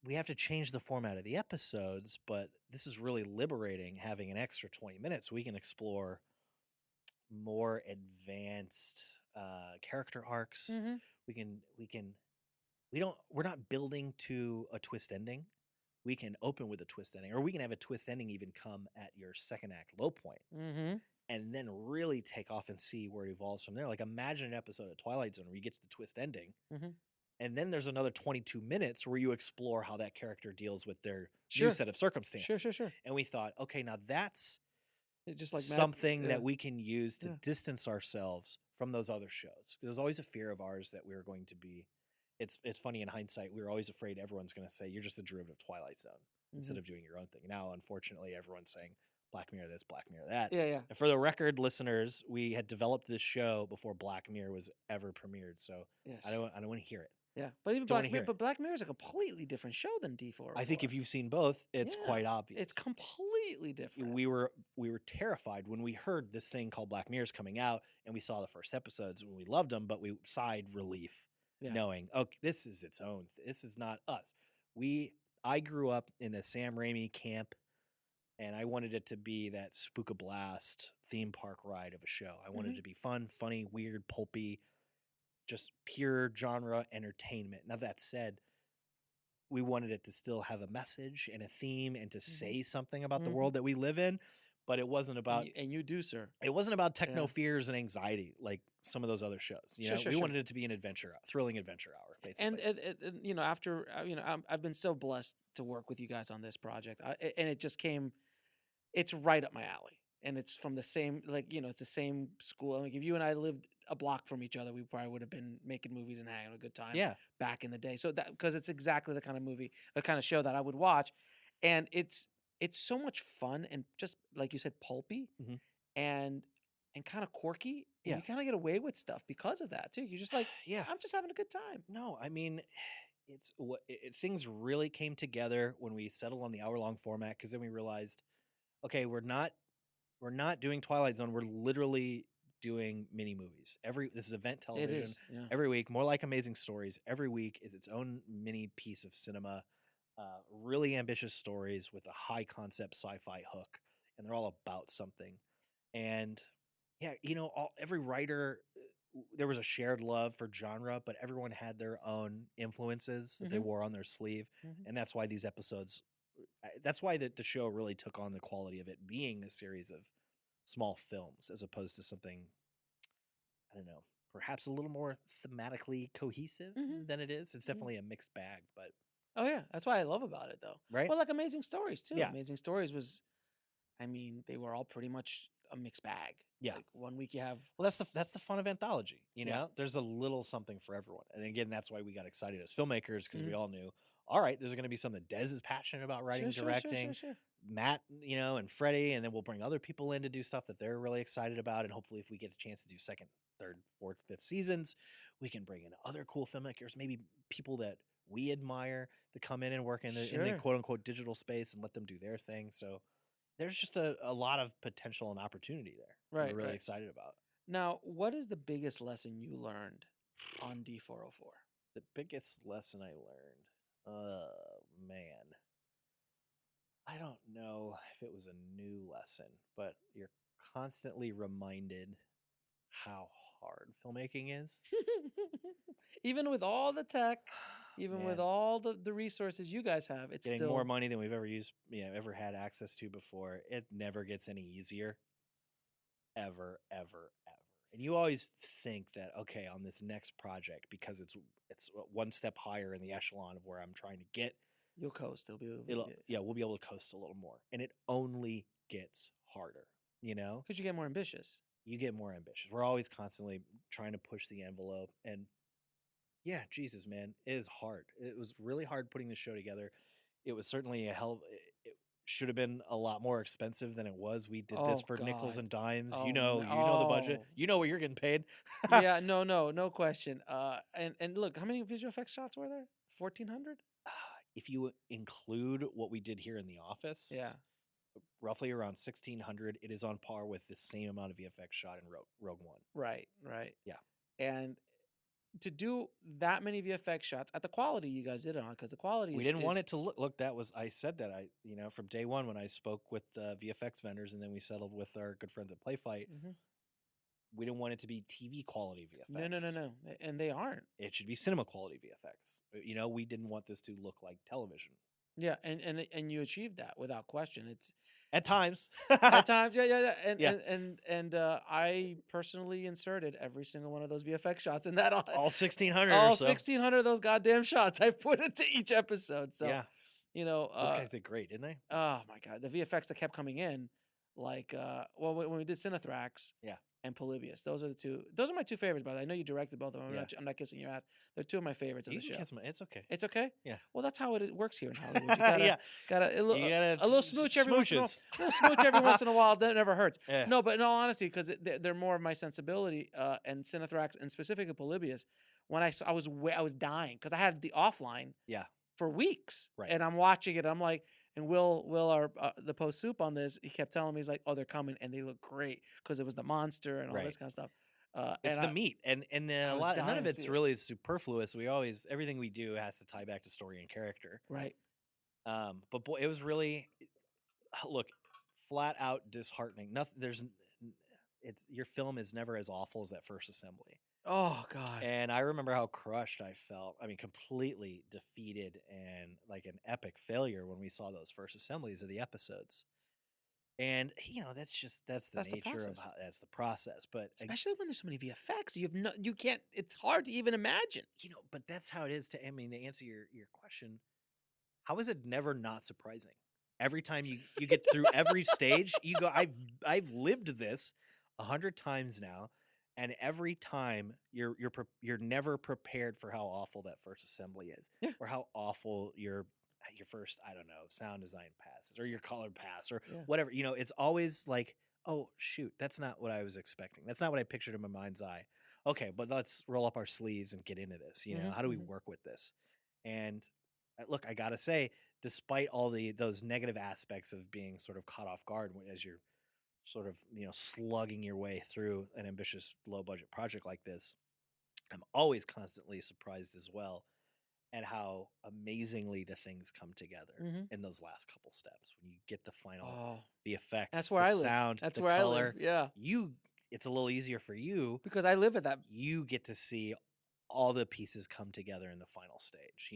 We have to change the format of the episodes, but this is really liberating having an extra 20 minutes so we can explore more advanced character arcs. We're not building to a twist ending. We can open with a twist ending, or we can have a twist ending even come at your second act low point, and then really take off and see where it evolves from there. Like imagine an episode of Twilight Zone where you get to the twist ending, and then there's another 22 minutes where you explore how that character deals with their new set of circumstances. Sure. And we thought, okay, now that's just like something that we can use to distance ourselves from those other shows. There's always a fear of ours that we were going to be. It's funny in hindsight, we were always afraid everyone's going to say you're just a derivative of Twilight Zone instead of doing your own thing. Now, unfortunately, everyone's saying Black Mirror this, Black Mirror that. Yeah. And for the record, listeners, we had developed this show before Black Mirror was ever premiered, so I don't want to hear it. Yeah, but even Black Mirror is a completely different show than D4. I think if you've seen both, it's quite obvious. It's completely different. We were terrified when we heard this thing called Black Mirror is coming out, and we saw the first episodes and we loved them, but we sighed relief knowing, oh, this is its own. This is not us. I grew up in the Sam Raimi camp, and I wanted it to be that Spookablast theme park ride of a show. I wanted it to be fun, funny, weird, pulpy, just pure genre entertainment. Now, that said, we wanted it to still have a message and a theme and to say something about the world that we live in, but it wasn't about and you do, sir. it wasn't about techno fears and anxiety like some of those other shows. You know, we wanted it to be an adventure, thrilling adventure hour, basically. And you know, after I've been so blessed to work with you guys on this project, and it just came. It's right up my alley, and it's from the same, like, you know, it's the same school. Like, if you and I lived a block from each other, we probably would have been making movies and having a good time. Back in the day. So that, because it's exactly the kind of movie, the kind of show that I would watch, and it's so much fun and just like you said, pulpy and kind of quirky. And you kind of get away with stuff because of that too. You're just like, I'm just having a good time. No, I mean, it's what things really came together when we settled on the hour-long format, because then we realized, okay, we're not doing Twilight Zone. We're literally doing mini movies. This is event television. It is, every week, more like Amazing Stories. Every week is its own mini piece of cinema. Really ambitious stories with a high concept sci-fi hook, and they're all about something. And yeah, you know, every writer, there was a shared love for genre, but everyone had their own influences that they wore on their sleeve, and that's why these episodes. That's why the show really took on the quality of it being a series of small films as opposed to something, I don't know, perhaps a little more thematically cohesive than it is. It's definitely a mixed bag, but oh yeah, that's what I love about it, though. Right? Well, like Amazing Stories too. Yeah. Amazing Stories was, I mean, they were all pretty much a mixed bag. Yeah. Like, one week you have, well, that's the fun of anthology. You know, there's a little something for everyone, and again, that's why we got excited as filmmakers, because we all knew, all right, there's going to be something Dez is passionate about writing, directing. Sure. Matt, you know, and Freddie, and then we'll bring other people in to do stuff that they're really excited about, and hopefully, if we get a chance to do second, third, fourth, fifth seasons, we can bring in other cool filmmakers, maybe people that we admire, to come in and work in the quote unquote digital space and let them do their thing. So there's just a lot of potential and opportunity there. Right, we're really excited about. Now, what is the biggest lesson you learned on D404? The biggest lesson I learned, man, I don't know if it was a new lesson, but you're constantly reminded how hard filmmaking is. Even with all the tech, even Man. with all the resources you guys have, it's Getting still more money than we've ever had access to before. It never gets any easier. Ever. And you always think that, okay, on this next project, because it's one step higher in the echelon of where I'm trying to get, you'll coast. We'll be able to coast a little more. And it only gets harder, you know? Because you get more ambitious. You get more ambitious. We're always constantly trying to push the envelope. And yeah, Jesus, man, it is hard. It was really hard putting the show together. It was certainly it should have been a lot more expensive than it was. We did this for nickels and dimes. You know the budget. You know what you're getting paid. Yeah, no question. And look, how many visual effects shots were there? 1,400? If you include what we did here in the office, roughly around 1,600. It is on par with the same amount of VFX shot in Rogue One. Right. Yeah. And to do that many VFX shots at the quality you guys did it on, because the quality we didn't want it to look. That was, I said that from day one when I spoke with the VFX vendors, and then we settled with our good friends at Playfight. We didn't want it to be TV quality VFX. No, and they aren't. It should be cinema quality VFX. You know, we didn't want this to look like television. Yeah, and you achieved that without question. It's at times, yeah. And I personally inserted every single one of those VFX shots in that. All 1,600. All 1,600 of those goddamn shots. I put into each episode. So yeah, you know, those guys did great, didn't they? Oh my god, the VFX that kept coming in, like when we did Cinethrax, and Polybius. Those are the two. Those are my two favorites, by the way. I know you directed both of them. I'm not kissing your ass. They're two of my favorites of the show. It's okay. It's okay? Yeah. Well, that's how it works here in Hollywood. You gotta a little smooch every once in a while. A little smooch every once in a while. That never hurts. Yeah. No, but in all honesty, because they're more of my sensibility, and Cinethrax, and specifically Polybius, when I was dying, because I had the offline for weeks. Right. And I'm watching it. I'm like, and Will, our the post soup on this, he kept telling me, he's like, oh, they're coming, and they look great, because it was the monster and all this kind of stuff. It's the meat, and a lot. None of it's really superfluous. Everything we do has to tie back to story and character. Right. But boy, it was really look, flat out disheartening. Nothing. It's your film is never as awful as that first assembly. Oh God. And I remember how crushed I felt. I mean, completely defeated and like an epic failure when we saw those first assemblies of the episodes. And that's the That's the nature of process. that's the process. But Especially when there's so many VFX, you can't. It's hard to even imagine. but that's how it is. To answer your question, how is it never not surprising? Every time you get through every stage, you go, I've lived this 100 times now, and every time you're never prepared for how awful that first assembly is, Yeah. or how awful your first, I don't know, sound design passes or your color pass or Yeah. whatever. It's always like, oh shoot, that's not what I was expecting. That's not what I pictured in my mind's eye. Okay, but let's roll up our sleeves and get into this. How do we work with this? And look, I gotta say, despite all those negative aspects of being sort of caught off guard as you're sort of slugging your way through an ambitious low budget project like this, I'm always constantly surprised as well at how amazingly the things come together in those last couple steps when you get the final the effects, That's where the I live. sound, That's the where color. I live. Yeah, It's a little easier for you because I live at that. you get to see all the pieces come together in the final stage.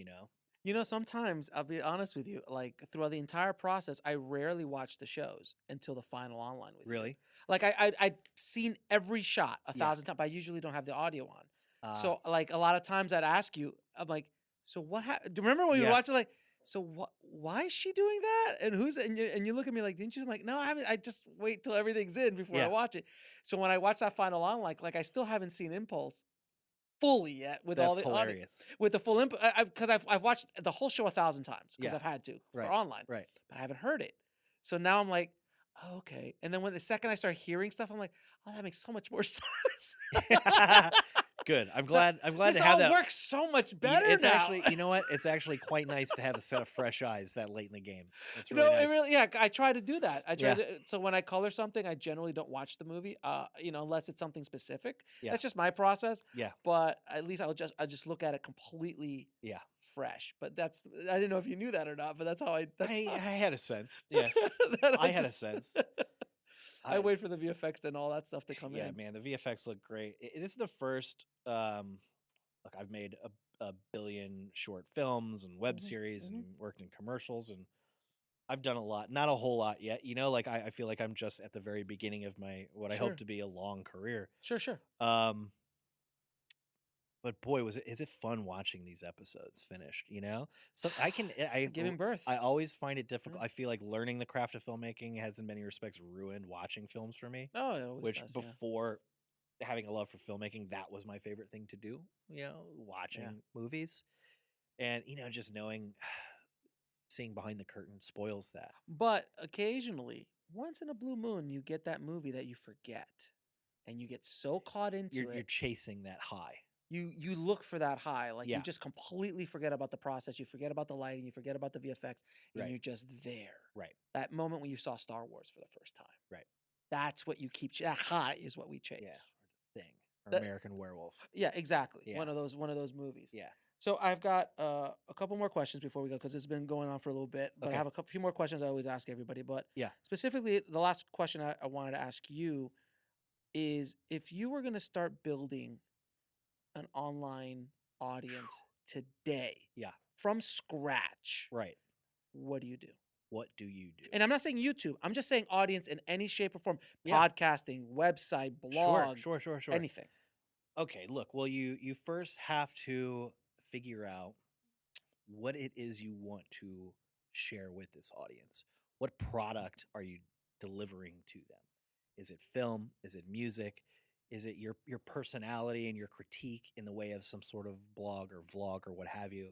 Sometimes I'll be honest with you. Like throughout the entire process, I rarely watch the shows until the final online with you. Really? Like I've seen every shot 1,000 times, but I usually don't have the audio on. So like a lot of times I'd ask you, I'm like, so what happened? Do you remember when you watched it? Like, so what? Why is she doing that? And and you look at me like, didn't you? I'm like, no, I haven't. I just wait till everything's in before I watch it. So when I watch that final online, like I still haven't seen Impulse fully yet with all That's the audio, hilarious. with the full input, because I've watched the whole show 1,000 times because Yeah. I've had to for Right. online, Right. but I haven't heard it. So now I'm like, oh, okay. And then when the second I start hearing stuff, I'm like, oh, that makes so much more sense. Good. I'm glad to This have all that. works so much better It's now. actually, you know what? It's actually quite nice to have a set of fresh eyes that late in the game. It's really No, nice. it really, yeah. I try to do that. I try Yeah. to. So when I color something, I generally don't watch the movie. Unless it's something specific. Yeah. That's just my process. Yeah. But at least I just look at it completely. Yeah. Fresh. But I didn't know if you knew that or not. But that's how I. I had a sense. Yeah. I had a sense. I wait for the VFX and all that stuff to come in. Yeah, man, the VFX look great. This is the first. Look, I've made a billion short films and web series and worked in commercials, and I've done a lot. Not a whole lot yet. Like I feel like I'm just at the very beginning of my what I hope to be a long career. Sure. But boy, is it fun watching these episodes finished? So Giving birth. I always find it difficult. I feel like learning the craft of filmmaking has, in many respects, ruined watching films for me. Oh, it always Which does, before having a love for filmmaking, that was my favorite thing to do. Watching movies, and just seeing behind the curtain spoils that. But occasionally, once in a blue moon, you get that movie that you forget, and you get so caught into it. You're chasing that high. You look for that high, like Yeah. you just completely forget about the process. You forget about the lighting. You forget about the VFX, and Right. you're just there. Right. That moment when you saw Star Wars for the first time. Right. That's what you keep. That high is what we chase. Yeah. Or The Thing. Or That- American Werewolf. Yeah, exactly. Yeah. One of those movies. Yeah. So I've got a couple more questions before we go because it's been going on for a little bit. But Okay. I have a few more questions I always ask everybody. But Yeah. specifically, the last question I wanted to ask you is if you were going to start building an online audience today, from scratch, Right. what do you do? What do you do? And I'm not saying YouTube. I'm just saying audience in any shape or form. Yeah. Podcasting, website, blog, Sure. anything. Okay, look, well, you first have to figure out what it is you want to share with this audience. What product are you delivering to them? Is it film? Is it music? Is it your personality and your critique in the way of some sort of blog or vlog or what have you?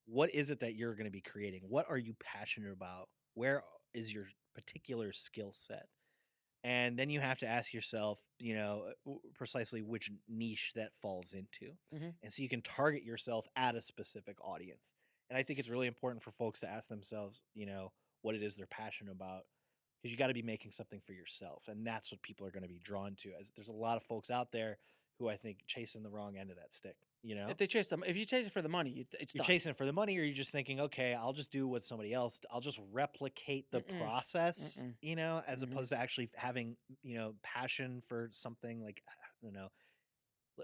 What is it that you're going to be creating? What are you passionate about? Where is your particular skill set? And then you have to ask yourself, precisely which niche that falls into. And so you can target yourself at a specific audience. And I think it's really important for folks to ask themselves, what it is they're passionate about, because you got to be making something for yourself. And that's what people are going to be drawn to. As there's a lot of folks out there who I think chasing the wrong end of that stick. You know, If you chase it for the money, it's you're done. chasing it for the money, or you're just thinking, okay, I'll just do what somebody else. I'll just replicate the process, you know, as opposed to actually having, you know, passion for something. Like, I don't know,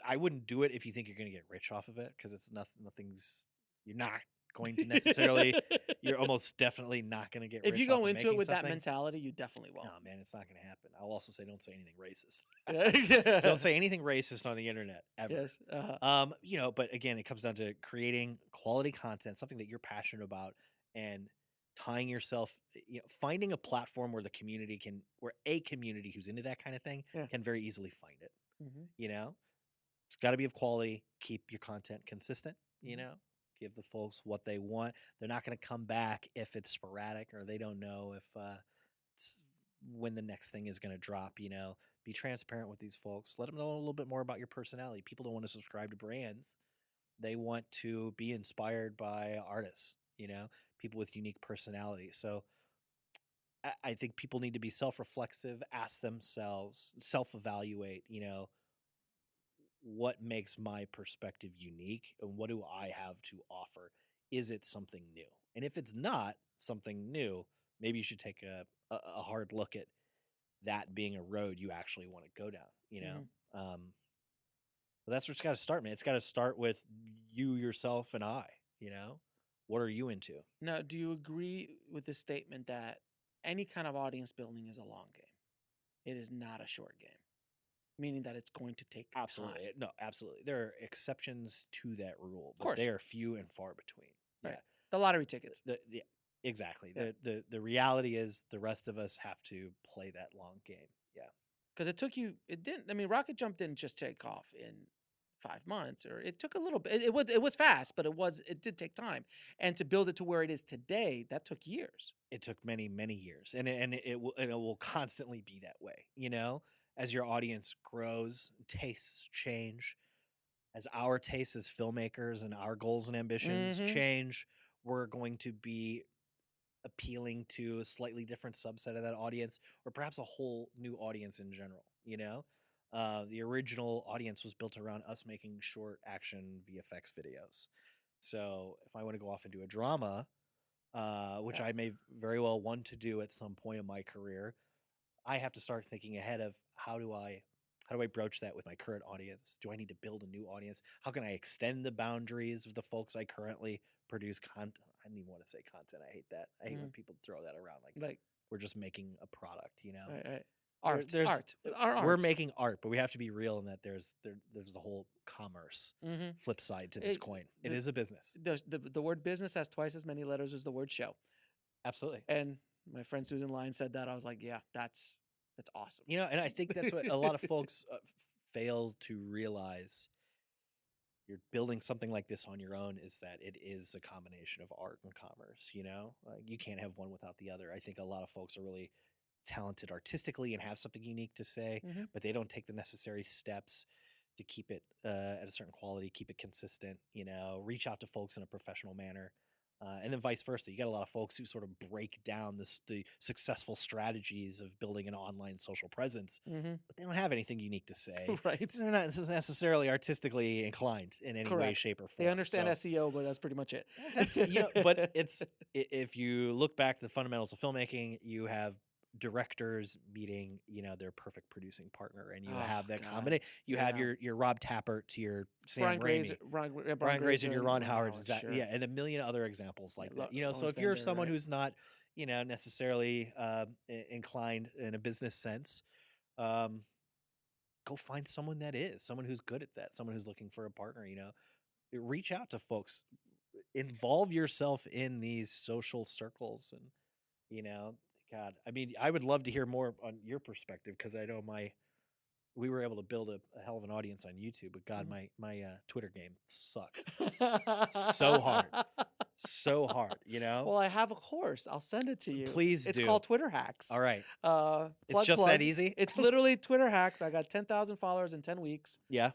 I wouldn't do it if you think you're going to get rich off of it, because it's nothing's. You're not going to necessarily. You're almost definitely not going to get. If rich you go off of into it making with that something. mentality, you definitely won't. No, man, it's not going to happen. I'll also say, don't say anything racist. Yeah. Don't say anything racist on the internet ever. Yes. You know, but again, it comes down to creating quality content, something that you're passionate about, and tying yourself, you know, finding a platform where where a community who's into that kind of thing can very easily find it. You know, it's got to be of quality. Keep your content consistent. You know, give the folks what they want. They're not going to come back if it's sporadic, or they don't know if it's when the next thing is going to drop. You know, be transparent with these folks. Let them know a little bit more about your personality. People don't want to subscribe to brands. They want to be inspired by artists, you know, people with unique personality. So I think people need to be self-reflexive, ask themselves, self-evaluate, you know, what makes my perspective unique and what do I have to offer? Is it something new? And if it's not something new, maybe you should take a hard look at that being a road you actually want to go down, you know? But that's where it's got to start, man. It's got to start with you, yourself, and I, you know? What are you into? Now, do you agree with the statement that any kind of audience building is a long game? It is not a short game, meaning that it's going to take Absolutely. time. No, absolutely. There are exceptions to that rule, but course. they are few and far between. Right. Yeah. The lottery tickets. Exactly. Yeah. The reality is the rest of us have to play that long game. Yeah. Because RocketJump didn't just take off in 5 months, or it took a little bit. It was fast, but it did take time. And to build it to where it is today, that took years. It took many, many years, and it will constantly be that way. You know, as your audience grows, tastes change. As our tastes as filmmakers and our goals and ambitions change, we're going to be appealing to a slightly different subset of that audience, or perhaps a whole new audience in general. You know, the original audience was built around us making short action VFX videos. So if I want to go off and do a drama, which I may very well want to do at some point in my career, I have to start thinking ahead of how do I broach that with my current audience? Do I need to build a new audience? How can I extend the boundaries of the folks I currently produce content? I don't even want to say content. I hate that. I hate when people throw that around like we're just making a product, you know? Right. Art. Art. We're making art, but we have to be real in that there's the whole commerce flip side to this coin. It is a business. The word business has twice as many letters as the word show. Absolutely. And my friend Susan Lyons said that. I was like, yeah, that's awesome. You know, and I think that's what a lot of folks fail to realize. You're building something like this on your own, is that it is a combination of art and commerce. You know, you can't have one without the other. I think a lot of folks are really talented artistically and have something unique to say, but they don't take the necessary steps to keep it at a certain quality, keep it consistent, you know, reach out to folks in a professional manner. And then vice versa. You got a lot of folks who sort of break down the successful strategies of building an online social presence, but they don't have anything unique to say. Right. They're not necessarily artistically inclined in any way, shape, or form. They understand SEO, but that's pretty much it. That's, you know, but if you look back to the fundamentals of filmmaking, you have directors meeting, you know, their perfect producing partner, and you have that combination. You have your Rob Tappert to your Sam Raimi, Brian Grazer to your Ron Howard, exactly. Sure. Yeah, and a million other examples like that. You know, so if you're someone who's not, you know, necessarily inclined in a business sense, go find someone who's good at that, someone who's looking for a partner. You know, reach out to folks, involve yourself in these social circles, and you know. God, I mean, I would love to hear more on your perspective, because I know we were able to build a hell of an audience on YouTube, but God, my Twitter game sucks so hard, you know? Well, I have a course. I'll send it to you. Please do. It's called Twitter Hacks. All right. It's just that easy? It's literally Twitter Hacks. I got 10,000 followers in 10 weeks. Yeah.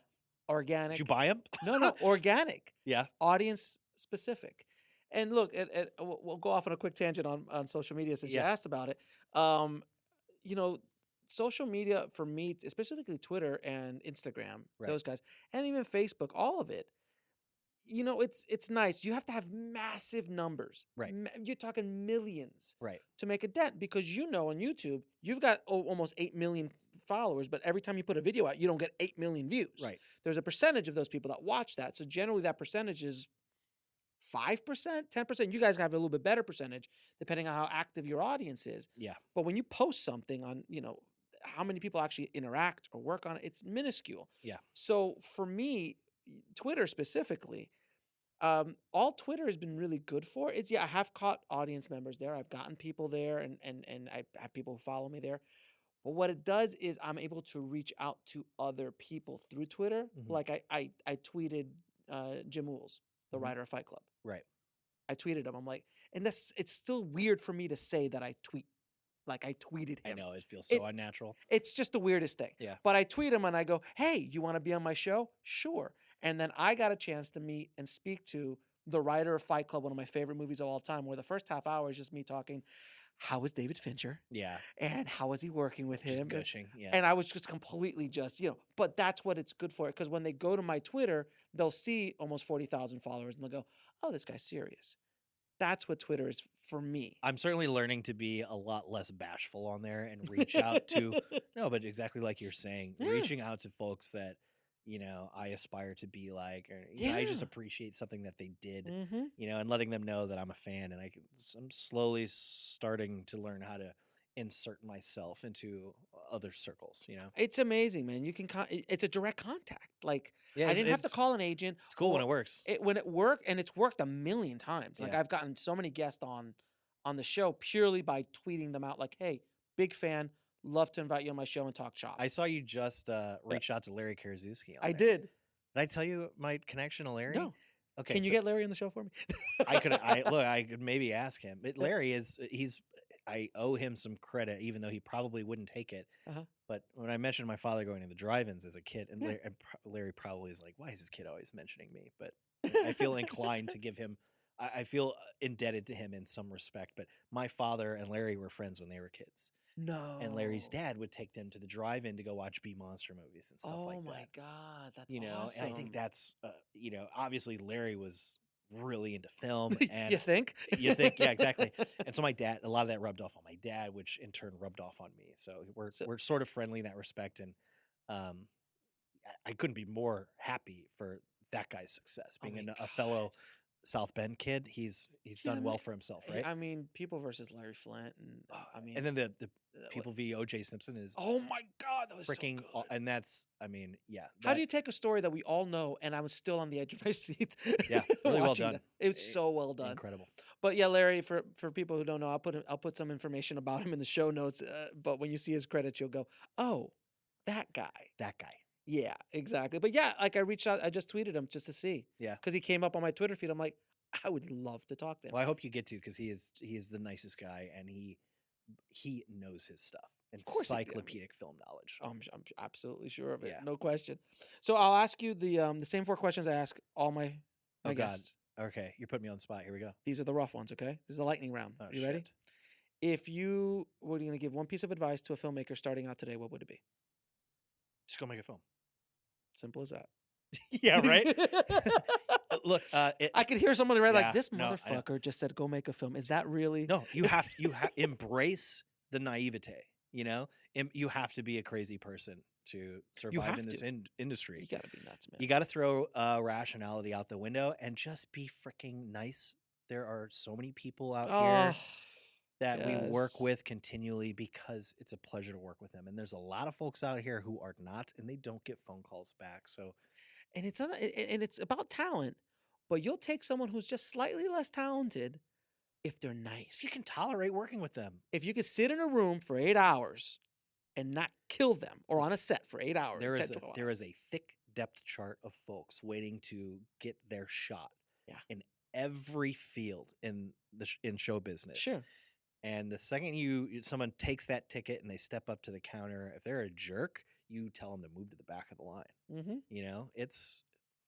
Organic. Did you buy them? No, organic. Yeah. Audience specific. And look, we'll go off on a quick tangent on social media since you asked about it. You know, social media for me, specifically Twitter and Instagram, those guys, and even Facebook, all of it it's nice. You have to have massive numbers. Right. You're talking millions Right. to make a dent because on YouTube, you've got almost 8 million followers, but every time you put a video out, you don't get 8 million views. Right. There's a percentage of those people that watch that. So generally that percentage is 5%, 10%. You guys have a little bit better percentage depending on how active your audience is. Yeah. But when you post something on, how many people actually interact or work on it, it's minuscule. Yeah. So for me, Twitter specifically, all Twitter has been really good for is, I have caught audience members there. I've gotten people there and I have people who follow me there. But what it does is I'm able to reach out to other people through Twitter. Mhm. Like I tweeted Jim Wools, the Mhm. writer of Fight Club. Right. I tweeted him. I'm like, and it's still weird for me to say that I tweet. Like I tweeted him. I know it feels so unnatural. It's just the weirdest thing. Yeah. But I tweet him and I go, hey, you want to be on my show? Sure. And then I got a chance to meet and speak to the writer of Fight Club, one of my favorite movies of all time, where the first half hour is just me talking, how was David Fincher? Yeah. And how was he working with Just him? gushing. Yeah. And I was just completely but that's what it's good for. Because when they go to my Twitter, they'll see almost 40,000 followers and they'll go, oh, this guy's serious. That's what Twitter is for me. I'm certainly learning to be a lot less bashful on there and reach out to but exactly like you're saying, Yeah. reaching out to folks that I aspire to be like, or I just appreciate something that they did, Mm-hmm. and letting them know that I'm a fan, and I'm slowly starting to learn how to insert myself into other circles. It's amazing, man. You can it's a direct contact. Like Yeah, I didn't have to call an agent. It's cool when it works. When it worked, and it's worked a million times. Like Yeah. I've gotten so many guests on the show purely by tweeting them out. Like, hey, big fan, love to invite you on my show and talk shop. I saw you just reach out to Larry Karaszewski. I did. Did I tell you my connection to Larry? No. Okay. Can you get Larry on the show for me? I could maybe ask him. But Larry I owe him some credit, even though he probably wouldn't take it. Uh-huh. But when I mentioned my father going to the drive-ins as a kid, and Yeah. Larry probably is like, "Why is this kid always mentioning me?" But I feel inclined to give him. I feel indebted to him in some respect. But my father and Larry were friends when they were kids. No. And Larry's dad would take them to the drive-in to go watch B monster movies and stuff like that. Oh my God, that's And I awesome. think that's obviously Larry was really into film, and you think? yeah, exactly. And so a lot of that rubbed off on my dad, which in turn rubbed off on me. So we're sort of friendly in that respect, and I couldn't be more happy for that guy's success, Oh being my a fellow South Bend kid. He's done well for himself, right? I mean, people versus Larry Flint, and And then the people v. O.J. Simpson is oh my God, that was freaking, so good. and that's yeah. How do you take a story that we all know and I was still on the edge of my seat? Yeah, really well watching done. that? It was so well done. Incredible. But yeah, Larry, for people who don't know, I'll put some information about him in the show notes. But when you see his credits, you'll go, oh, that guy. That guy. Yeah, exactly. But yeah, like I reached out, I just tweeted him just to see. Yeah. Because he came up on my Twitter feed. I'm like, I would love to talk to him. Well, I hope you get to, because he is the nicest guy, and he knows his stuff. Of course he do. Encyclopedic film knowledge. I'm absolutely sure of it. Yeah. No question. So I'll ask you the same 4 questions I ask all my Oh, God. guests. Okay, you're putting me on the spot. Here we go. These are the rough ones, okay? This is the lightning round. Oh, You ready? shit. If you were going to give one piece of advice to a filmmaker starting out today, what would it be? Just go make a film. Simple as that. Yeah, right? Look, I could hear someone right Yeah, like, this no, I know. motherfucker just said go make a film. Is that really? no, you have embrace the naivete. You have to be a crazy person to survive have in this to. industry. You got to be nuts, man. You got to throw rationality out the window and just be freaking nice. There are so many people out here that we work yes. with continually because it's a pleasure to work with them. And there's a lot of folks out here who are not, and they don't get phone calls back. So, And it's about talent, but you'll take someone who's just slightly less talented if they're nice. if you can tolerate working with them, If you could sit in a room for 8 hours and not kill them, or on a set for 8 hours. there 10, is 12 there hours. is a thick depth chart of folks waiting to get their shot. Yeah. In every field in show business. Sure. And the second someone takes that ticket and they step up to the counter, if they're a jerk, you tell them to move to the back of the line. Mm-hmm. It's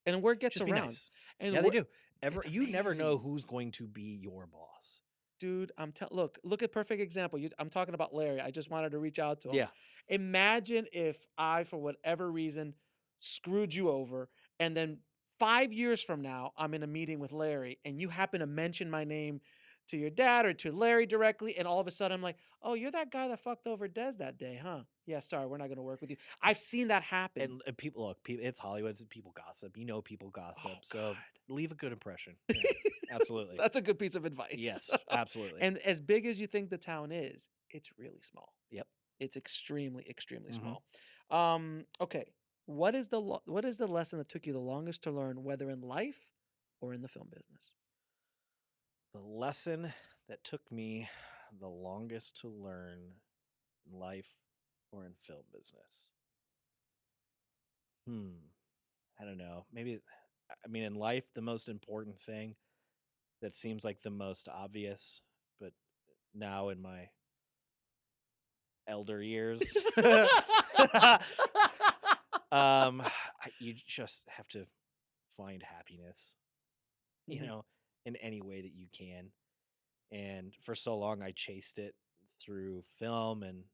And word gets just be around. nice. And Yeah, they word- do. it's You never know amazing. who's going to be your boss. Dude, look at perfect example. I'm talking about Larry. I just wanted to reach out to him. Yeah. Imagine if I, for whatever reason, screwed you over and then 5 years from now, I'm in a meeting with Larry and you happen to mention my name to your dad or to Larry directly, and all of a sudden I'm like, oh, you're that guy that fucked over Dez that day, huh? Yeah, sorry, we're not going to work with you. I've seen that happen. And people look, it's Hollywood, so people gossip. You know, people gossip, Oh, so God. leave a good impression. Yeah, absolutely. That's a good piece of advice. Yes, absolutely. And as big as you think the town is, it's really small. Yep. It's extremely, extremely Mhm. small. Okay. What is the lesson that took you the longest to learn, whether in life or in the film business? The lesson that took me the longest to learn in life or in film business. I don't know. Maybe, I mean, in life, the most important thing that seems like the most obvious, but now in my elder years, you just have to find happiness, you Mhm. know, in any way that you can. And for so long, I chased it through film,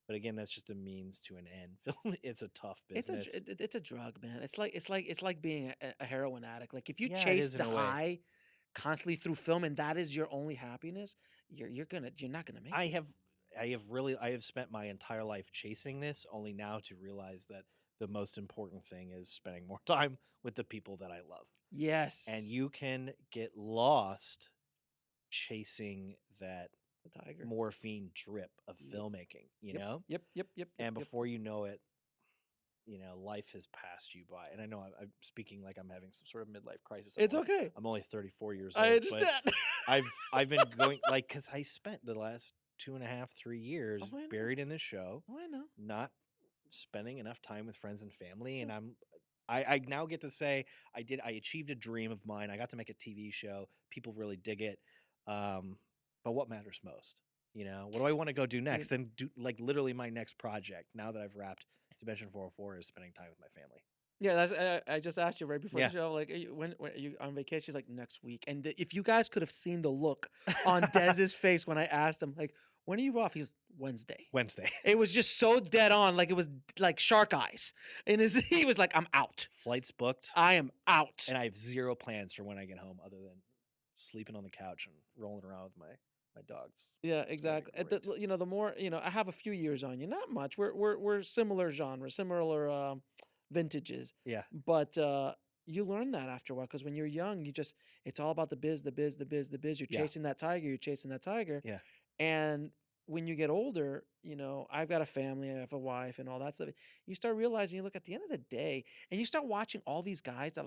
but again, that's just a means to an end. Film, it's a tough business. It's a drug, man. It's like being a heroin addict. Like if you Yeah, it chase is in the a way. high constantly through film and that is your only happiness, you're not gonna make it. I have spent my entire life chasing this, only now to realize that the most important thing is spending more time with the people that I love. Yes. And you can get lost chasing that the tiger. morphine drip of Yep. filmmaking, you Yep. know? Yep. And before you know it, life has passed you by. And I know I'm speaking like I'm having some sort of midlife crisis. It's okay. I'm only 34 years old. I understand. But I've been going like, because I spent the last 2.5, 3 years Oh, I know. buried in this show, Oh, I know. not spending enough time with friends and family. And I now get to say I achieved a dream of mine. I got to make a TV show. People really dig it. But what matters most? What do I want to go do next? And do like literally my next project now that I've wrapped Dimension 404 is spending time with my family. Yeah, that's. I just asked you right before the show, like, when are you on vacation? She's like, next week. And if you guys could have seen the look on Dez's face when I asked him, like, when are you off? He's Wednesday. It was just so dead on, like it was like shark eyes. And he was like, I'm out. Flights booked. I am out. And I have zero plans for when I get home other than sleeping on the couch and rolling around with my dogs. Yeah, exactly. The more, I have a few years on you, not much. We're similar genre, similar vintages. Yeah. But you learn that after a while, because when you're young, it's all about the biz. You're chasing that tiger. Yeah. And when you get older, I've got a family, I have a wife and all that stuff. You start realizing, you look at the end of the day and you start watching all these guys that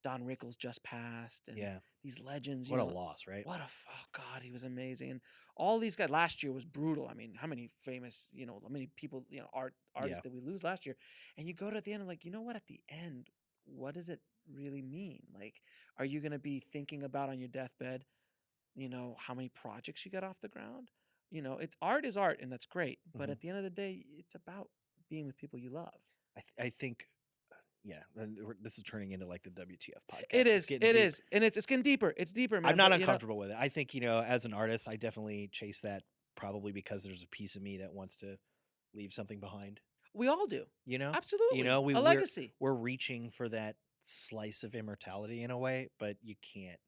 Don Rickles just passed, and these legends. What a loss, right? Oh God, he was amazing. And all these guys last year was brutal. I mean, how many famous, how many people, artists did we lose last year? And you go to the end, like, what? At the end, what does it really mean? Like, are you going to be thinking about on your deathbed, how many projects you got off the ground? Art is art, and that's great. But at the end of the day, it's about being with people you love. I think. Yeah, this is turning into like the WTF podcast. It is, and it's getting deeper. It's deeper, man. I'm not uncomfortable with it. I think as an artist, I definitely chase that probably because there's a piece of me that wants to leave something behind. We all do. Absolutely. A legacy. We're reaching for that slice of immortality in a way, but you can't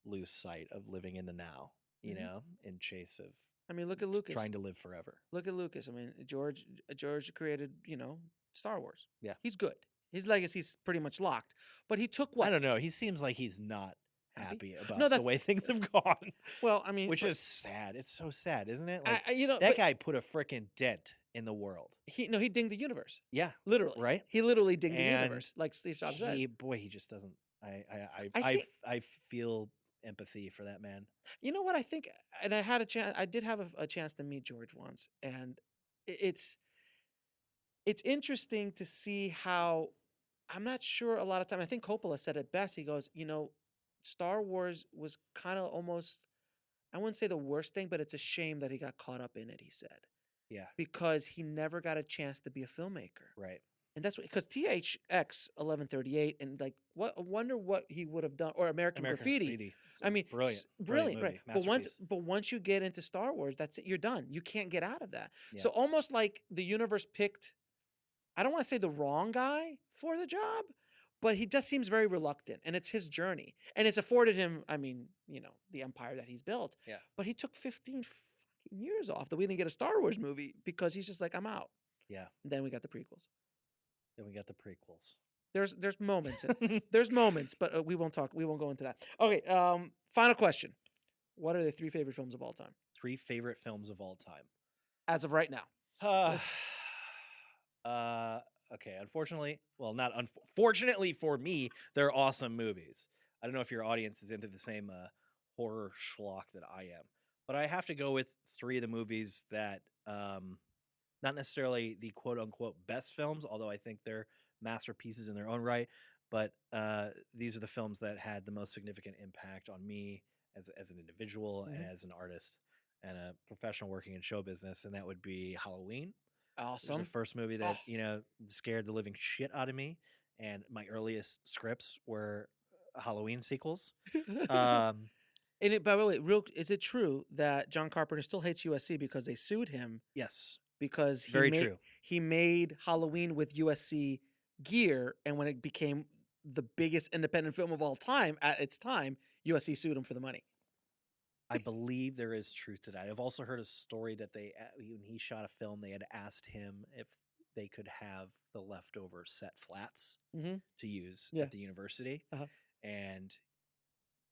lose sight of living in the now. In chase of. I mean, look at Lucas trying to live forever. Look at Lucas. I mean, George created Star Wars. Yeah, he's good. His legacy's pretty much locked. But he took what? I don't know. He seems like he's not happy about the way things have gone. Well, I mean, which is sad. It's so sad, isn't it? Like, that guy put a freaking dent in the world. He dinged the universe. Yeah, literally. Right. He literally dinged the universe, like Steve Jobs says. He just doesn't. I feel empathy for that man. You know what I think? And I had a chance. I did have a chance to meet George once, and it's interesting to see how. I'm not sure a lot of time. I think Coppola said it best. He goes, Star Wars was kind of almost, I wouldn't say the worst thing, but it's a shame that he got caught up in it, he said. Yeah. Because he never got a chance to be a filmmaker. Right. And that's because THX 1138 and I wonder what he would have done, or American Graffiti. I mean, brilliant, right? But once you get into Star Wars, that's it. You're done. You can't get out of that. Yeah. So almost like the universe picked, I don't want to say the wrong guy for the job, but he just seems very reluctant, and it's his journey, and it's afforded him, I mean, the empire that he's built. Yeah. But he took 15 fucking years off that we didn't get a Star Wars movie because he's just like, I'm out. Yeah. And then we got the prequels. Then we got the prequels. There's moments. There's moments, but we won't go into that. Okay. Final question. What are the 3 favorite films of all time? 3 favorite films of all time. As of right now. Okay. Unfortunately, well, not unfortunately for me, they're awesome movies. I don't know if your audience is into the same horror schlock that I am, but I have to go with 3 of the movies that, not necessarily the quote unquote best films, although I think they're masterpieces in their own right. But these are the films that had the most significant impact on me as an individual and as an artist and a professional working in show business, and that would be Halloween. It was Awesome. the first movie that scared the living shit out of me, and my earliest scripts were Halloween sequels. And by the way, is it true that John Carpenter still hates USC because they sued him? Yes, Because true. He made Halloween with USC gear, and when it became the biggest independent film of all time at its time, USC sued him for the money. I believe there is truth to that. I've also heard a story that when he shot a film, they had asked him if they could have the leftover set flats to use at the university. And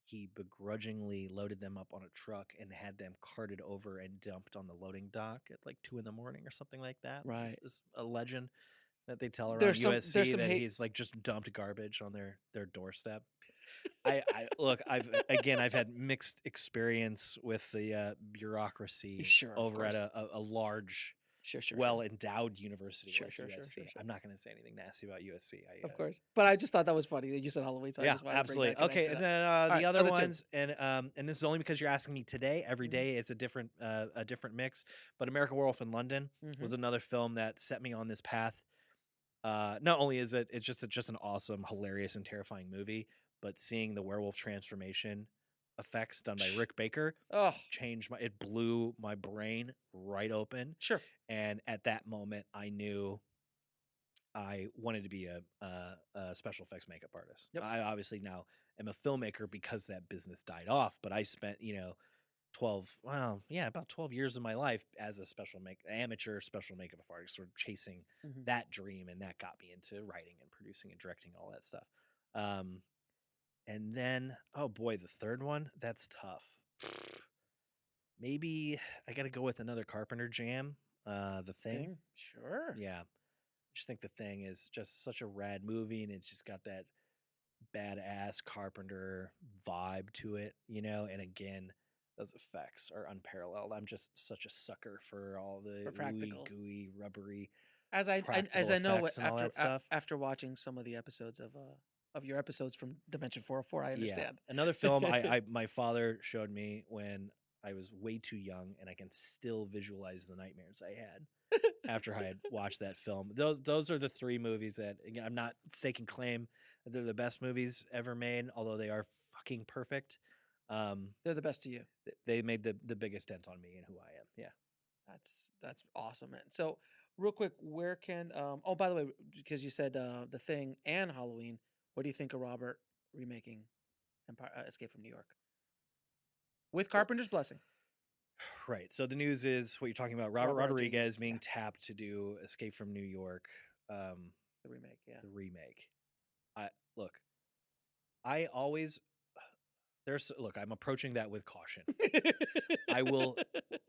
he begrudgingly loaded them up on a truck and had them carted over and dumped on the loading dock at like 2 a.m. or something like that. Right. It's a legend that they tell around USC that he's like just dumped garbage on their doorstep. I've had mixed experience with the bureaucracy over at a large, well-endowed university like USC. I'm not going to say anything nasty about USC. Of course, but I just thought that was funny that you said Halloween. So yeah, absolutely. Okay, and then the other ones, and this is only because you're asking me today. Every day it's a different mix. But American Werewolf in London was another film that set me on this path. Not only is it's just an awesome, hilarious, and terrifying movie, but seeing the werewolf transformation effects done by Rick Baker it blew my brain right open. Sure. And at that moment, I knew I wanted to be a special effects makeup artist. Yep. I obviously now am a filmmaker because that business died off, but I spent, about 12 years of my life as a amateur special makeup artist, sort of chasing that dream, and that got me into writing and producing and directing all that stuff. And then, oh boy, the third one, that's tough. Maybe I got to go with another Carpenter jam, The Thing. Sure. Yeah. I just think The Thing is just such a rad movie, and it's just got that badass Carpenter vibe to it, and again, those effects are unparalleled. I'm just such a sucker for all the practical, gooey, rubbery. As I know after watching some of the episodes of your episodes from Dimension 404, I understand. Yeah. Another film my father showed me when I was way too young, and I can still visualize the nightmares I had after I had watched that film. Those are the 3 movies that, again, I'm not staking claim that they're the best movies ever made, although they are fucking perfect. They're the best to you. They made the biggest dent on me and who I am. Yeah. That's awesome, man. So real quick, where can by the way, because you said The Thing and Halloween, what do you think of Robert remaking Escape from New York with Carpenter's blessing? Right. So the news is what you're talking about. Robert Rodriguez being tapped to do Escape from New York. The remake. Yeah. The remake. I always I'm approaching that with caution. I will,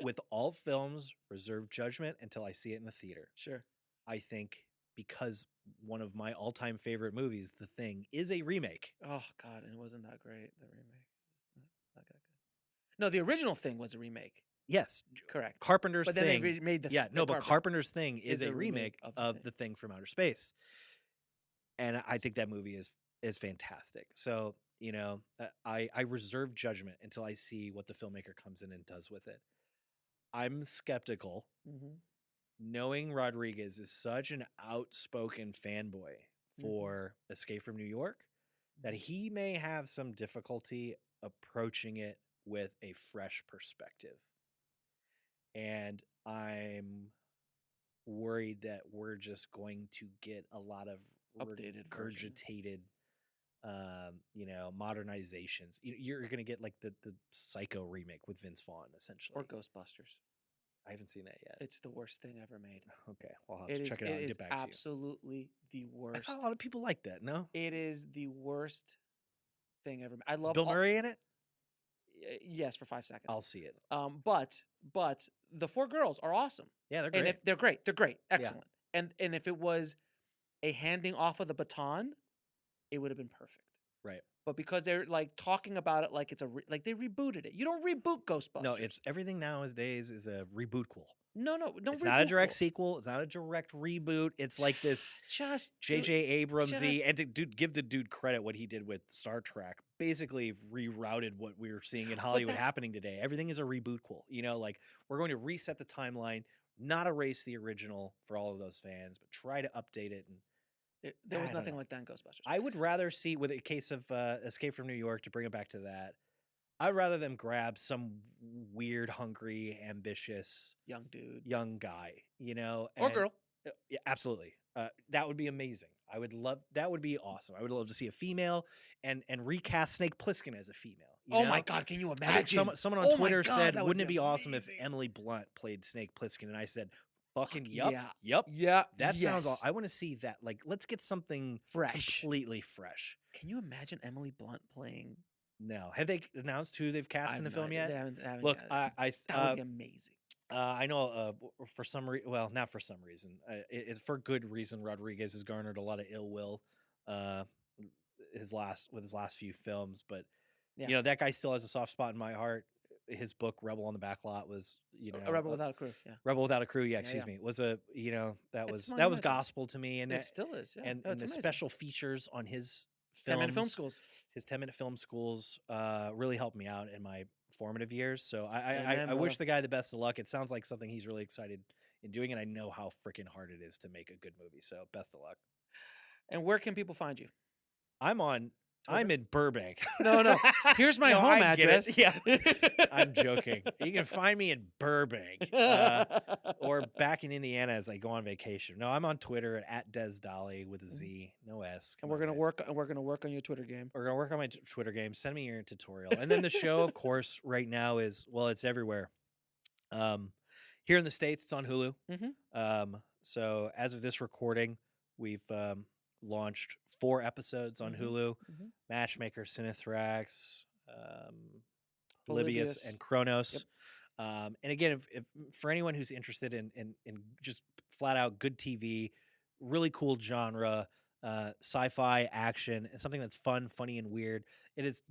with all films, reserve judgment until I see it in the theater. Sure. I think because one of my all-time favorite movies, The Thing, is a remake. Oh God, and it wasn't that great. The remake was not that good. No, the original Thing was a remake. Yes, correct. Carpenter's Thing. But then they remade but Carpenter's Thing is a remake of The Thing from Outer Space, and I think that movie is fantastic. So I reserve judgment until I see what the filmmaker comes in and does with it. I'm skeptical. Knowing Rodriguez is such an outspoken fanboy for Escape from New York that he may have some difficulty approaching it with a fresh perspective. And I'm worried that we're just going to get a lot of Updated version. regurgitated, modernizations. You're going to get like the Psycho remake with Vince Vaughn, essentially. Or Ghostbusters. I haven't seen that yet. It's the worst thing ever made. Okay, well, I'll have to check it out and get back to you. It is absolutely the I worst. thought a lot of people like that. No, It is the worst thing ever made. I is love Bill Murray in it. Yes, for 5 seconds. I'll see it. But the 4 girls are awesome. Yeah, they're great. And if they're great, excellent. And if it was a handing off of the baton, it would have been perfect. Right. But because they're like talking about it like it's like they rebooted it. You don't reboot Ghostbusters. No, it's everything nowadays is a reboot. No, It's not a direct sequel. It's not a direct reboot. It's like this just J.J. Abramsy, and to give the dude credit, what he did with Star Trek basically rerouted what we were seeing in Hollywood happening today. Everything is a reboot. Like we're going to reset the timeline, not erase the original for all of those fans, but try to update it. And there was nothing like that in Ghostbusters. I would rather see, with a case of Escape from New York, to bring it back to that, I'd rather them grab some weird, hungry, ambitious young guy, or girl. Yeah, absolutely. That would be amazing. That would be awesome. I would love to see a female and recast Snake Plissken as a female. My God, can you imagine? Someone on Twitter said, wouldn't it be awesome if Emily Blunt played Snake Plissken? And I said, fucking yep. Yeah. That sounds I want to see that. Like, let's get something fresh. Completely fresh. Can you imagine Emily Blunt playing? No. Have they announced who they've cast in the film yet? They haven't Look, that would be amazing. I know for some reason, well, not for some reason, it's for good reason. Rodriguez has garnered a lot of ill will his last few films, but that guy still has a soft spot in my heart. His book Rebel on the Backlot was, A Rebel Without a Crew. Yeah. Rebel Without a Crew. Yeah, excuse me. Was that was gospel to me, and it still is. Yeah. And the amazing special features on his films, 10-minute film schools. His 10-minute film schools really helped me out in my formative years. So I wish the guy the best of luck. It sounds like something he's really excited in doing, and I know how freaking hard it is to make a good movie. So best of luck. And where can people find you? I'm in Burbank. No. Here's my home address. Yeah. I'm joking. You can find me in Burbank or back in Indiana as I go on vacation. No, I'm on Twitter at Dez Dolly with a Z, no S. And we're gonna work on your Twitter game. We're gonna work on my Twitter game. Send me your tutorial. And then the show, of course, right now it's everywhere. Here in the States, it's on Hulu. Mm-hmm. So as of this recording, we've launched 4 episodes on Hulu. Mm-hmm. Matchmaker, Cinethrax, Polybius, and Kronos. Yep. And again, if for anyone who's interested in just flat out good TV, really cool genre, sci-fi action, and something that's fun, funny, and weird.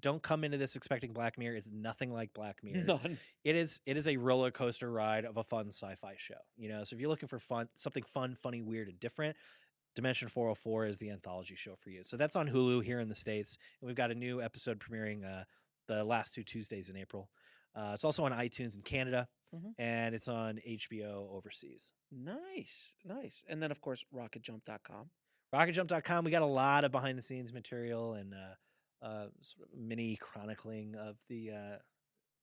Don't come into this expecting Black Mirror. It's nothing like Black Mirror. None. It is a roller coaster ride of a fun sci-fi show. So if you're looking for something fun, funny, weird, and different, Dimension 404 is the anthology show for you. So that's on Hulu here in the States. And we've got a new episode premiering the last 2 Tuesdays in April. It's also on iTunes in Canada, and it's on HBO overseas. Nice. And then, of course, RocketJump.com. RocketJump.com. We got a lot of behind-the-scenes material and sort of mini chronicling of the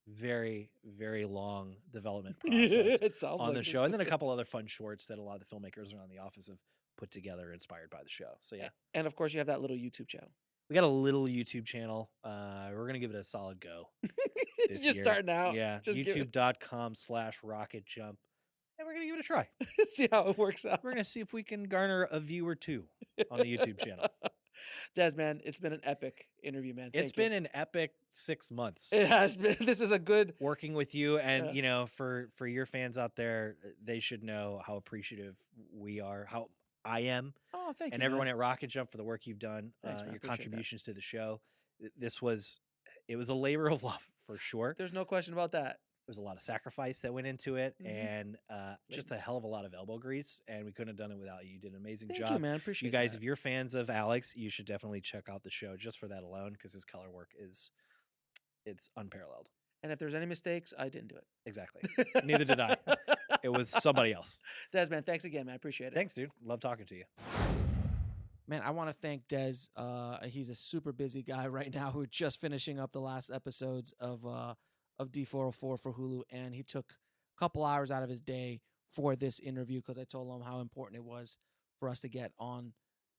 very, very long development process on the show. And then a couple other fun shorts that a lot of the filmmakers around the office have put together inspired by the show. So yeah. And of course you have that little YouTube channel. We got a little YouTube channel. We're going to give it a solid go. This year. Starting out. Yeah. YouTube.com/RocketJump. And we're going to give it a try. See how it works out. We're going to see if we can garner a view or 2 on the YouTube channel. Des, man, it's been an epic interview, man. It's been an epic 6 months. It has been. This is a good working with you, and for your fans out there, they should know how appreciative we are, how I am. Oh, thank you. And everyone at RocketJump for the work you've done, Thanks, your contributions to the show. It was a labor of love for sure. There's no question about that. There's a lot of sacrifice that went into it, and just a hell of a lot of elbow grease, and we couldn't have done it without you. You did an amazing job. Thank you, man. Appreciate you guys. That. If you're fans of Alex, you should definitely check out the show just for that alone, because his color work it's unparalleled. And if there's any mistakes, I didn't do it. Exactly. Neither did I. It was somebody else. Des, man, thanks again, man. I appreciate it. Thanks, dude. Love talking to you. Man, I want to thank Des. He's a super busy guy right now who's just finishing up the last episodes of D404 for Hulu, and he took a couple hours out of his day for this interview because I told him how important it was for us to get on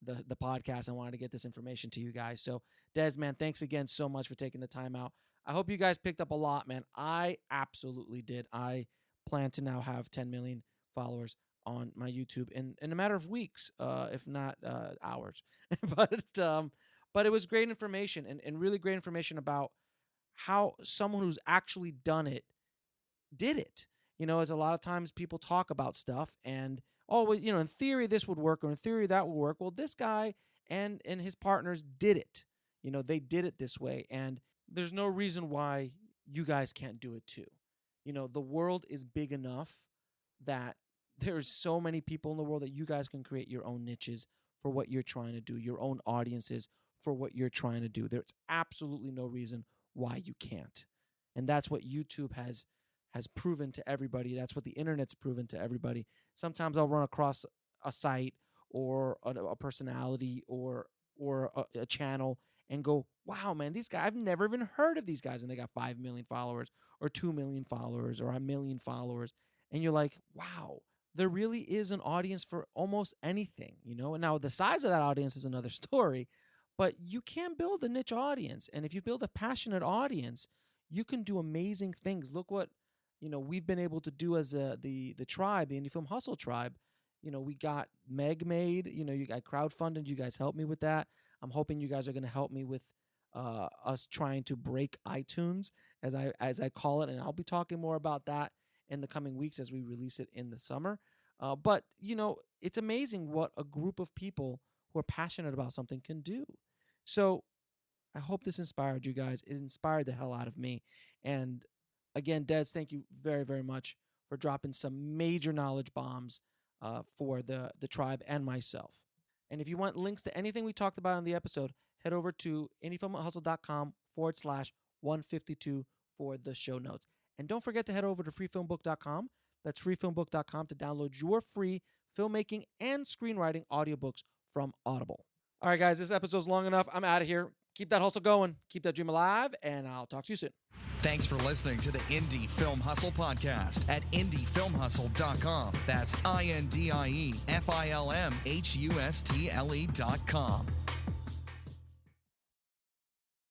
the podcast and wanted to get this information to you guys. So, Des, man, thanks again so much for taking the time out. I hope you guys picked up a lot, man. I absolutely did. I plan to now have 10 million followers on my YouTube in a matter of weeks, if not hours. But it was great information and really great information about how someone who's actually done it did it. As a lot of times people talk about stuff and, oh, well, in theory this would work or in theory that would work. Well, this guy and his partners did it. They did it this way. And there's no reason why you guys can't do it too. The world is big enough that there's so many people in the world that you guys can create your own niches for what you're trying to do, your own audiences for what you're trying to do. There's absolutely no reason why you can't. And that's what YouTube has proven to everybody. That's what the internet's proven to everybody. Sometimes I'll run across a site or a personality or a channel and go, wow, man, these guys, I've never even heard of these guys. And they got 5 million followers or 2 million followers or 1 million followers. And you're like, wow, there really is an audience for almost anything, And now the size of that audience is another story, but you can build a niche audience. And if you build a passionate audience, you can do amazing things. Look what, we've been able to do as the tribe, the Indie Film Hustle tribe. We got Meg made, you got crowdfunded. You guys helped me with that. I'm hoping you guys are going to help me with us trying to break iTunes, as I call it. And I'll be talking more about that in the coming weeks as we release it in the summer. But it's amazing what a group of people who are passionate about something can do. So I hope this inspired you guys. It inspired the hell out of me. And again, Des, thank you very, very much for dropping some major knowledge bombs for the tribe and myself. And if you want links to anything we talked about in the episode, head over to indiefilmhustle.com/152 for the show notes. And don't forget to head over to freefilmbook.com. That's freefilmbook.com to download your free filmmaking and screenwriting audiobooks from Audible. All right, guys, this episode's long enough. I'm out of here. Keep that hustle going. Keep that dream alive, and I'll talk to you soon. Thanks for listening to the Indie Film Hustle podcast at indiefilmhustle.com. That's INDIEFILMHUSTLE.com.